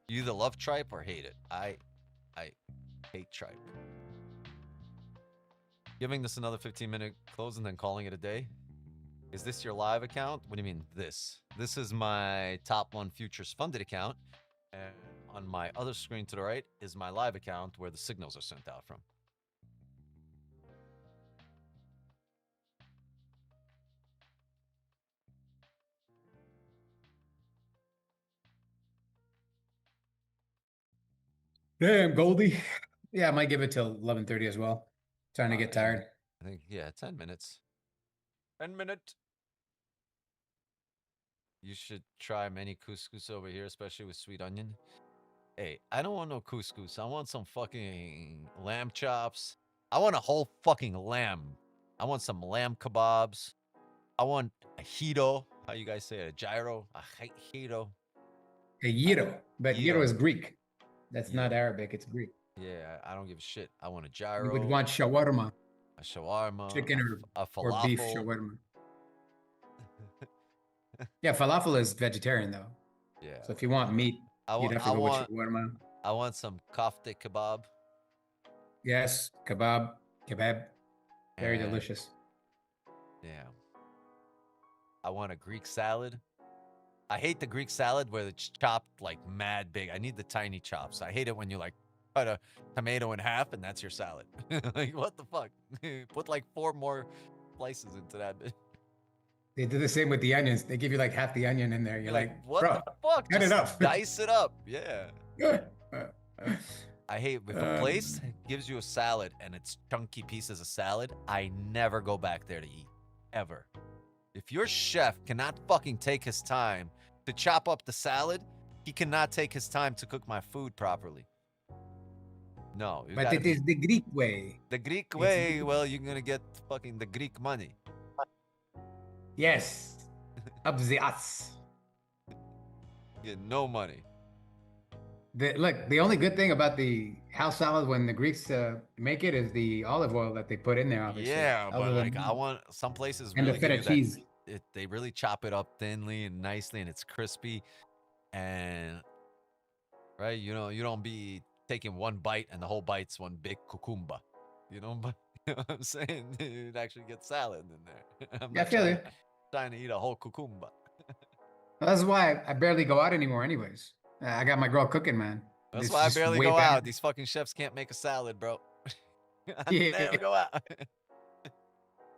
You either love tripe or hate it. I hate tripe. Giving this another 15-minute close and then calling it a day. Is this your live account? What do you mean this? This is my top 1 futures funded account. And on my other screen to the right is my live account where the signals are sent out from. Damn, Goldie. Yeah, I might give it till 11:30 as well. Trying to get tired. I think, yeah, 10 minutes. 10 minutes. You should try many couscous over here, especially with sweet onion. Hey, I don't want no couscous. I want some fucking lamb chops. I want a whole fucking lamb. I want some lamb kebabs. I want a hito. How you guys say it? A gyro? A hito? A gyro. But gyro Gyro. is Greek. That's not Arabic. It's Greek. Yeah, I don't give a shit. I want a gyro. You would want shawarma. A shawarma. Chicken a or falafel. beef shawarma. Yeah, falafel is vegetarian though. Yeah. So if you want meat, you'd have to go with shawarma. I want some kofta kebab. Yes, kebab. Very And- delicious. Yeah. I want a Greek salad. I hate the Greek salad where it's chopped like mad big. I need the tiny chops. I hate it when you like cut a tomato in half and that's your salad. Like what the fuck? Put like 4 more slices into that bit. They do the same with the onions. They give you like half the onion in there. You're like, what bro, the fuck? cut it Just up. dice it up. Yeah. I hate if a place gives you a salad and it's chunky pieces of salad, I never go back there to eat. Ever. If your chef cannot fucking take his time to chop up the salad, he cannot take his time to cook my food properly. No, you But gotta it be is the Greek way. the Greek it's- way. Well, you're gonna get fucking the Greek money. Yes. Up the ass. You get no money. Look, the only good thing about the house salad when the Greeks make it is the olive oil that they put in there, obviously. Yeah, but Other than like I want some places and the really give feta you that. cheese. They really chop it up thinly and nicely, and it's crispy. And right, you don't be taking one bite and the whole bite's one big cucumba. You know, but you know what I'm saying? It actually gets salad in there. I'm Yeah, I not feel you. trying to eat a whole cucumba. That's why I barely go out anymore, anyways. I got my girl cooking, man. That's It's why I just barely way go better. out. These fucking chefs can't make a salad, bro. I Yeah. never go out.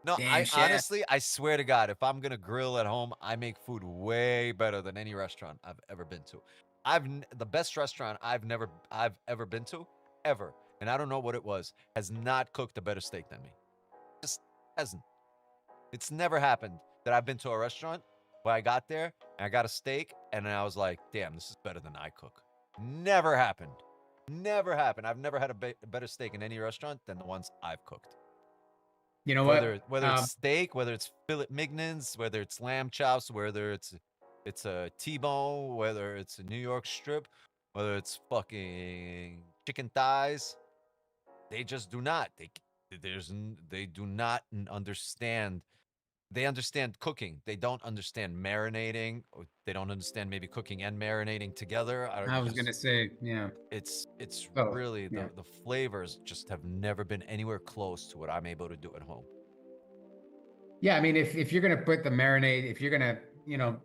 No, Damn, chef. honestly, I swear to God, if I'm gonna grill at home, I make food way better than any restaurant I've ever been to. The best restaurant I've ever been to, ever, and I don't know what it was, has not cooked a better steak than me. Just hasn't. It's never happened that I've been to a restaurant where I got there and I got a steak and I was like, damn, this is better than I cook. Never happened. Never happened. I've never had a better steak in any restaurant than the ones I've cooked. You know Whether what? it's steak, whether it's filet mignons, whether it's lamb chops, whether it's a T-bone, whether it's a New York strip, whether it's fucking chicken thighs, they just do not. They do not understand. They understand cooking. They don't understand marinating. Or they don't understand maybe cooking and marinating together. I was gonna say, yeah. It's Oh, really yeah. the flavors just have never been anywhere close to what I'm able to do at home. Yeah, I mean, if you're gonna put the marinade, if you're gonna,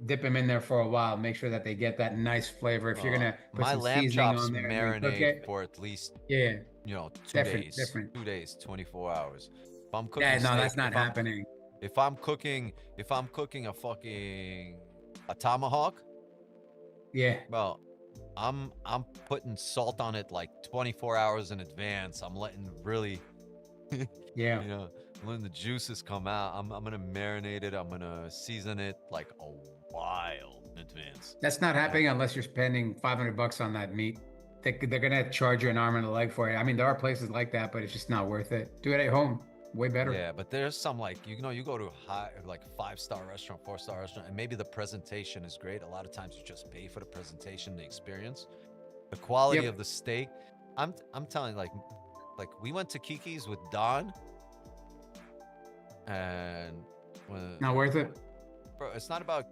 dip them in there for a while, make sure that they get that nice flavor. If you're gonna put My some lamb seasoning chops on there and then cook marinate it, for at least yeah, 2 days, different. 2 days, 24 hours. If I'm cooking Yeah, no, steak, that's not happening. If I'm cooking a tomahawk, Yeah, well, I'm putting salt on it like 24 hours in advance. I'm letting really yeah. letting the juices come out. I'm gonna marinate it. I'm gonna season it like a while in advance. That's not happening unless you're spending $500 on that meat. They're gonna charge you an arm and a leg for it. I mean, there are places like that, but it's just not worth it. Do it at home. Way better. Yeah, but there's some like you go to a 5-star restaurant, 4-star restaurant, and maybe the presentation is great. A lot of times you just pay for the presentation, the experience, the quality of the steak. I'm telling you, like we went to Kiki's with Don, and Not worth it. bro, it's not about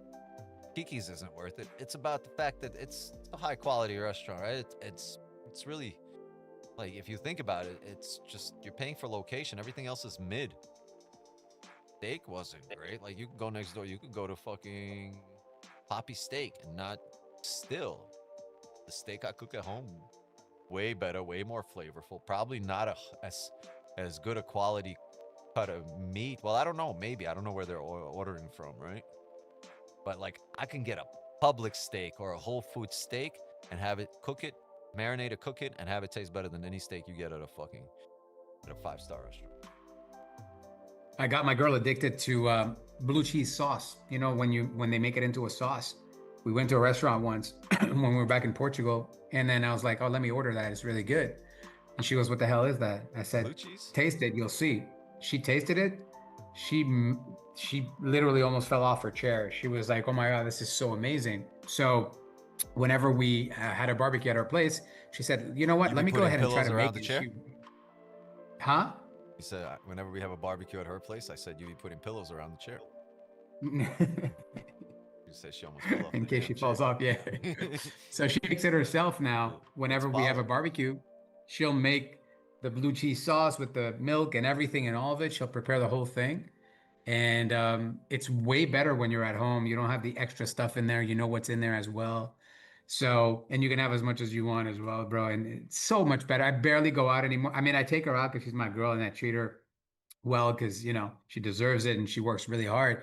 Kiki's isn't worth it. It's about the fact that it's a high quality restaurant, right? It's really. Like, if you think about it, it's just, you're paying for location. Everything else is mid. Steak wasn't great. Like, you could go next door. You could go to fucking Poppy Steak and not still. The steak I cook at home, way better, way more flavorful. Probably not as good a quality cut of meat. Well, I don't know. Maybe. I don't know where they're ordering from, right? But, like, I can get a Publix steak or a Whole Foods steak and have it, marinate it, cook it, and have it taste better than any steak you get at a 5-star restaurant. I got my girl addicted to blue cheese sauce. You know, when they make it into a sauce. We went to a restaurant once when we were back in Portugal, and then I was like, "Oh, let me order that. It's really good." And she goes, "What the hell is that?" I said, Blue cheese? "Taste it. You'll see." She tasted it. She literally almost fell off her chair. She was like, "Oh my God, this is so amazing." So whenever we had a barbecue at our place, she said, "You know what? You Let be me go putting ahead and try pillows to around make the it." chair? Huh? You said whenever we have a barbecue at her place, I said you be putting pillows around the chair. You said she almost fell off. In the case damn she falls chair. off, yeah. So she makes it herself now. Whenever we have a barbecue, she'll make the blue cheese sauce with the milk and everything and all of it. She'll prepare the whole thing. And it's way better when you're at home. You don't have the extra stuff in there. You know what's in there as well. So, and you can have as much as you want as well, bro. And it's so much better. I barely go out anymore. I mean, I take her out because she's my girl and I treat her well because, you know, she deserves it and she works really hard.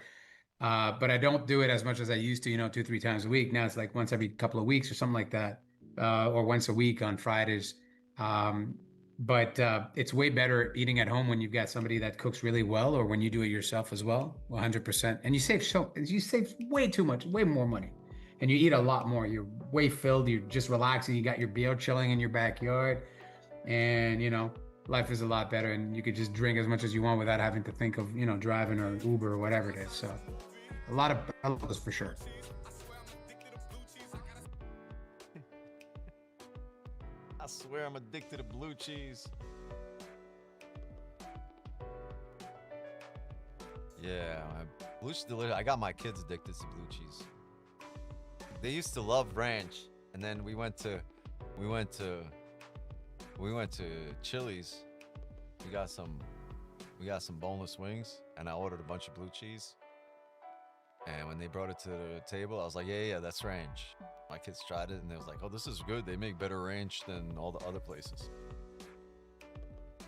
But I don't do it as much as I used to, you know, 2-3 times a week. Now it's like once every couple of weeks or something like that, or once a week on Fridays. But it's way better eating at home when you've got somebody that cooks really well, or when you do it yourself as well, 100%. And you save way too much, way more money, and you eat a lot more. You're way filled. You're just relaxing. You got your beer chilling in your backyard. and life is a lot better, and you could just drink as much as you want without having to think of driving or Uber or whatever it is. So a lot of benefits for sure. I swear I'm addicted to blue cheese. Yeah, blue cheese delicious. I got my kids addicted to blue cheese. They used to love ranch, and then we went to Chili's. We got some boneless wings, and I ordered a bunch of blue cheese. And when they brought it to the table, I was like, yeah, that's ranch. My kids tried it, and they was like, oh, this is good. They make better ranch than all the other places.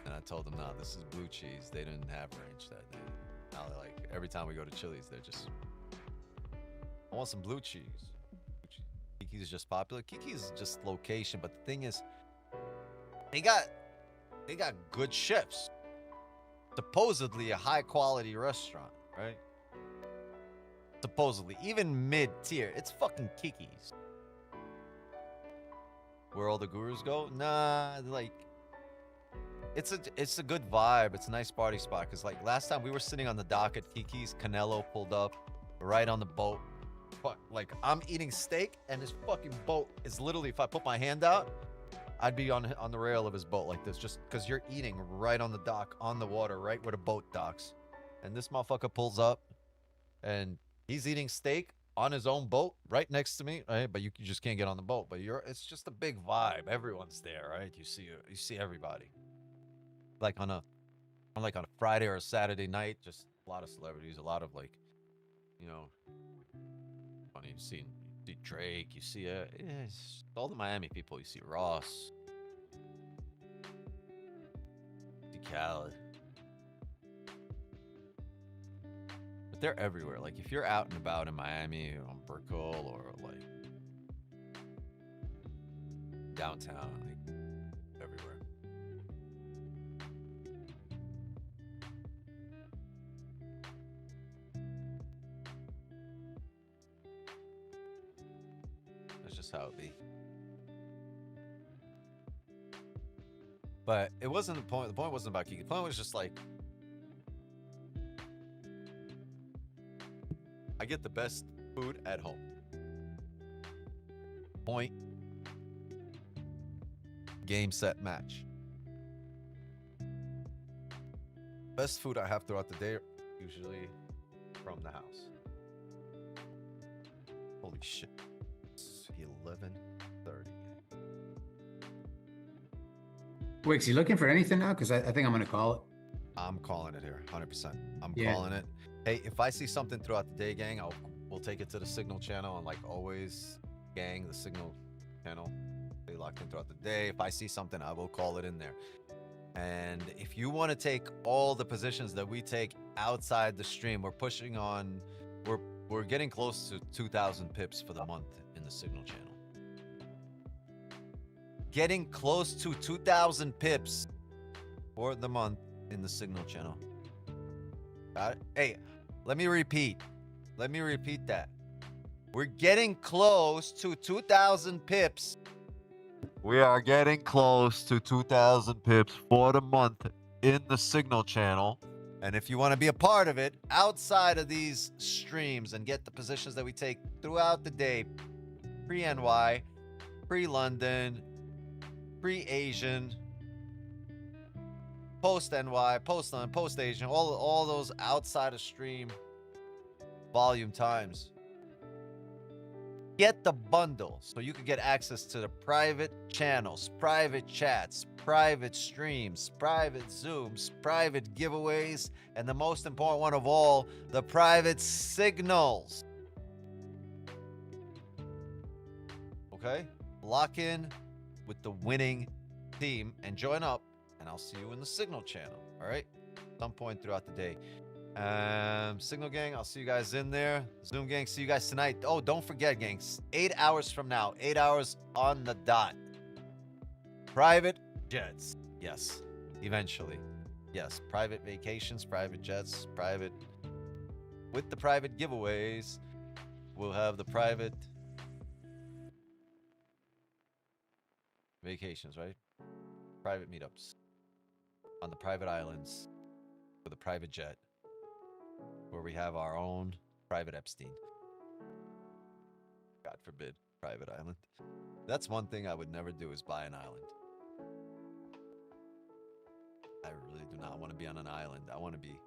And I told them, nah, this is blue cheese. They didn't have ranch that day. Now they're like, every time we go to Chili's, they're just, I want some blue cheese. Kiki's just popular. Kiki's just location, but the thing is, they got good chefs. Supposedly a high quality restaurant, right? Supposedly, even mid-tier. It's fucking Kiki's. Where all the gurus go? Nah, like, it's a good vibe. It's a nice party spot. Cause like last time we were sitting on the dock at Kiki's, Canelo pulled up right on the boat. But like I'm eating steak, and this fucking boat is literally, if I put my hand out, I'd be on the rail of his boat like this, just because you're eating right on the dock, on the water, right where the boat docks. And this motherfucker pulls up, and he's eating steak on his own boat right next to me, right? But you just can't get on the boat. But it's just a big vibe. Everyone's there, right? You see everybody. Like on a Friday or a Saturday night, just a lot of celebrities, a lot of like, funny. You see Drake, you see all the Miami people. You see Ross, you see Khaled. But they're everywhere. Like if you're out and about in Miami on Brickell or like downtown, like everywhere. That's just how it be. But it wasn't the point. The point wasn't about Kiki. The point was just like, I get the best food at home. Point. Game, set, match. Best food I have throughout the day, usually from the house. Holy shit. It's 11:30. Wix, you looking for anything now? Because I think I'm going to call it. I'm calling it here, 100%. I'm Yeah. calling it. Hey, if I see something throughout the day, gang, we'll take it to the Signal channel, and like always, gang, the Signal channel, stay locked in throughout the day. If I see something, I will call it in there. And if you want to take all the positions that we take outside the stream, we're pushing on. We're getting close to 2,000 pips for the month in the Signal channel. Getting close to 2,000 pips for the month in the Signal channel. Got it? Hey, let me repeat that. We're getting close to 2,000 pips. We are getting close to 2,000 pips for the month in the Signal channel. And if you want to be a part of it outside of these streams and get the positions that we take throughout the day, pre-NY, pre-London, pre-Asian, post-NY, post-London, post-Asian, all those outside of stream volume times, get the bundle so you can get access to the private channels, private chats, private streams, private Zooms, private giveaways, and the most important one of all, the private signals. Okay? Lock in with the winning team and join up, and I'll see you in the Signal channel. All right? Some point throughout the day. Signal gang, I'll see you guys in there. Zoom gang, see you guys tonight. Oh, don't forget, gangs, 8 hours from now, 8 hours on the dot. Private jets. Yes, eventually. Yes, private vacations, private jets, private. With the private giveaways, we'll have the private vacations, right? private meetups on the private islands with a private jet where we have our own private Epstein. God forbid, private island. That's one thing I would never do is buy an island. I really do not want to be on an island. I want to be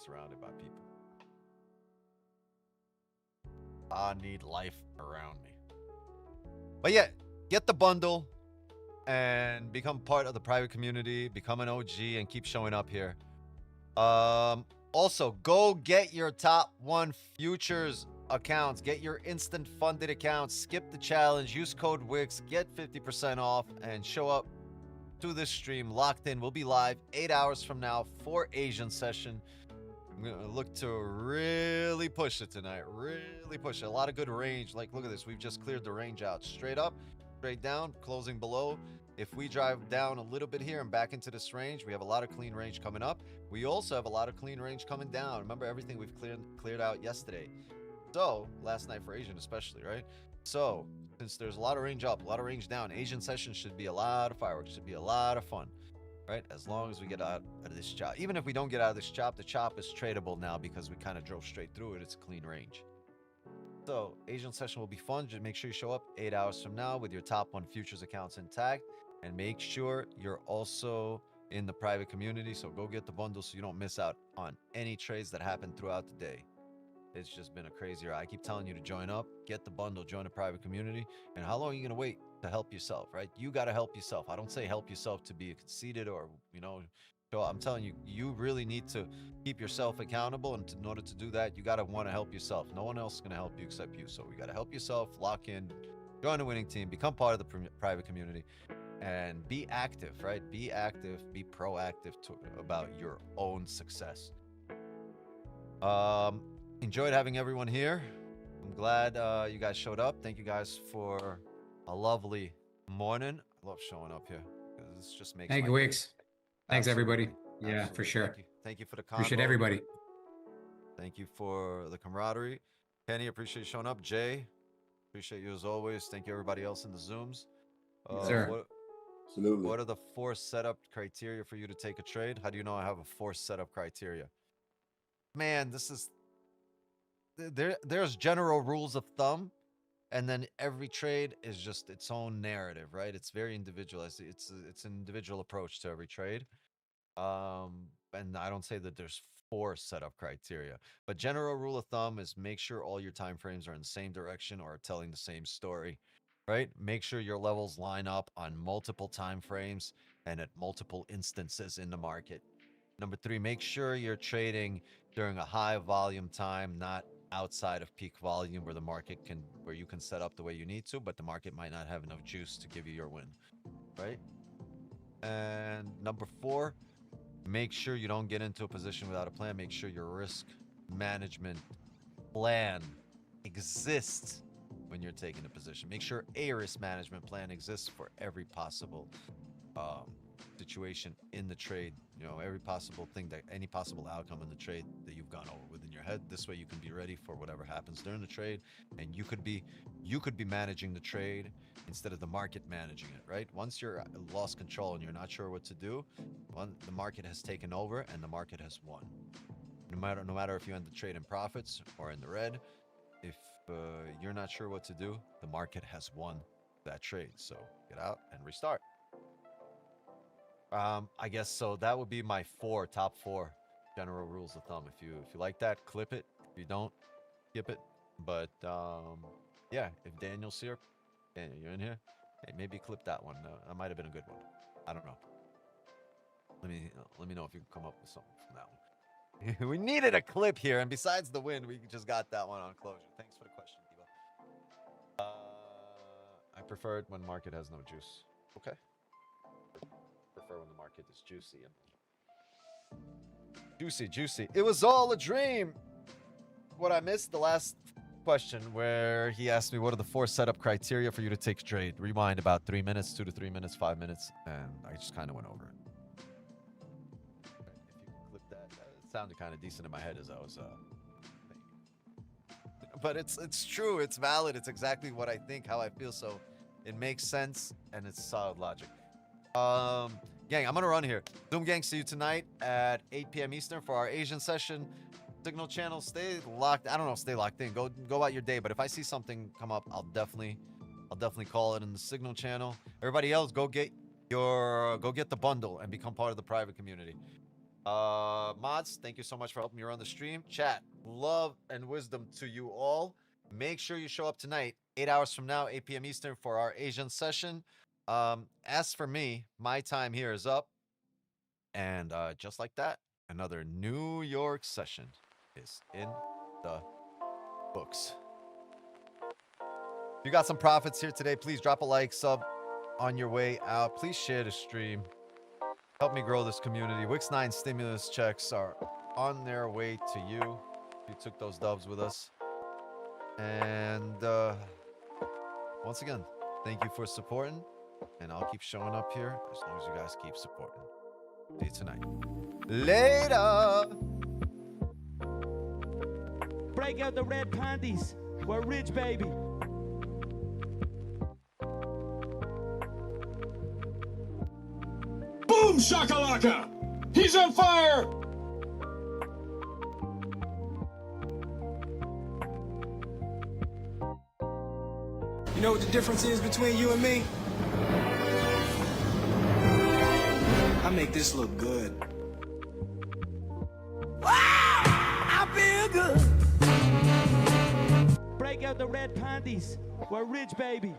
surrounded by people. I need life around me. But yeah, get the bundle and become part of the private community, become an OG and keep showing up here. Also, go get your top 1 futures accounts. Get your instant funded accounts. Skip the challenge. Use code WIX. Get 50% off and show up to this stream locked in. We'll be live 8 hours from now for Asian session. I'm going to look to really push it tonight. Really push it. A lot of good range. Like, look at this. We've just cleared the range out. Straight up, straight down, closing below. If we drive down a little bit here and back into this range, we have a lot of clean range coming up. We also have a lot of clean range coming down. Remember everything we've cleared out yesterday. So, last night for Asian especially, right? So, since there's a lot of range up, a lot of range down, Asian session should be a lot of fireworks. Should be a lot of fun. Right? As long as we get out of this chop. Even if we don't get out of this chop, the chop is tradable now because we kind of drove straight through it. It's a clean range. So, Asian session will be fun. Just make sure you show up 8 hours from now with your top 1 futures accounts intact. And make sure you're also in the private community. So, go get the bundle so you don't miss out on any trades that happen throughout the day. It's just been a crazy ride. I keep telling you to join up, get the bundle, join the private community. And how long are you going to wait to help yourself, right? You got to help yourself. I don't say help yourself to be conceited or, you know, so I'm telling you, you really need to keep yourself accountable. And in order to do that, you got to want to help yourself. No one else is going to help you except you. So we got to help yourself, lock in, join the winning team, become part of the private community, and be active, right? Be active, be proactive about your own success. Enjoyed having everyone here. I'm glad you guys showed up. Thank you guys for a lovely morning. I love showing up here because this just makes. Thank you, Wix. Thanks, everybody. Yeah, Absolutely. for sure. Thank you for the convo. Appreciate everybody. Thank you for the camaraderie. Kenny, appreciate you showing up. Jay, appreciate you as always. Thank you, everybody else in the Zooms. Sir. Absolutely. What are the forced setup criteria for you to take a trade? How do you know I have a forced setup criteria? Man, this is... There's general rules of thumb, and then every trade is just its own narrative, right? It's very individualized. It's an individual approach to every trade. And I don't say that there's 4 setup criteria, but general rule of thumb is make sure all your time frames are in the same direction or are telling the same story, right? Make sure your levels line up on multiple time frames and at multiple instances in the market. Number 3, make sure you're trading during a high volume time, not outside of peak volume where you can set up the way you need to, but the market might not have enough juice to give you your win, right? And number 4, make sure you don't get into a position without a plan. Make sure your risk management plan exists when you're taking a position. Make sure a risk management plan exists for every possible situation in the trade. You know, every possible thing, that any possible outcome in the trade that you've gone over within your head. This way you can be ready for whatever happens during the trade, and you could be managing the trade instead of the market managing it, right? Once you're lost control and you're not sure what to do, the market has taken over and the market has won. No matter if you end the trade in profits or in the red, if you're not sure what to do, the market has won that trade. So get out and restart. I guess so. That would be my top 4 general rules of thumb. If you like that, clip it. If you don't, skip it. But yeah, if Daniel's here, Daniel, you're in here. Hey, maybe clip that one. That might have been a good one. I don't know. Let me know if you can come up with something from that one. We needed a clip here, and besides the win, we just got that one on closure. Thanks for the question, Diva. I prefer it when market has no juice. Okay. Prefer when the market is juicy. Juicy. It was all a dream. What I missed, the last question where he asked me what are the 4 setup criteria for you to take a trade. Rewind about 3 minutes, 2 to 3 minutes, 5 minutes, and I just kind of went over it. If you can clip that, it sounded kind of decent in my head as I was thinking. But it's true, it's valid, it's exactly what I think, how I feel, so it makes sense and it's solid logic. Gang, I'm gonna run here. Zoom gang, see you tonight at 8 p.m. Eastern for our Asian session. Signal channel, stay locked. I don't know, stay locked in. Go about your day. But if I see something come up, I'll definitely call it in the Signal channel. Everybody else, go get the bundle and become part of the private community. Mods, thank you so much for helping me run the stream. Chat, love and wisdom to you all. Make sure you show up tonight, 8 hours from now, 8 p.m. Eastern for our Asian session. As for me, my time here is up. And just like that, another New York session is in the books. If you got some profits here today, please drop a like, sub on your way out. Please share the stream. Help me grow this community. Wix 9 stimulus checks are on their way to you. You took those dubs with us. And once again, thank you for supporting. And I'll keep showing up here as long as you guys keep supporting. See you tonight. Later. Break out the red panties. We're rich, baby. Boom shakalaka! He's on fire! You know what the difference is between you and me? I make this look good. Wow! I feel good. Break out the red panties. We're rich, baby.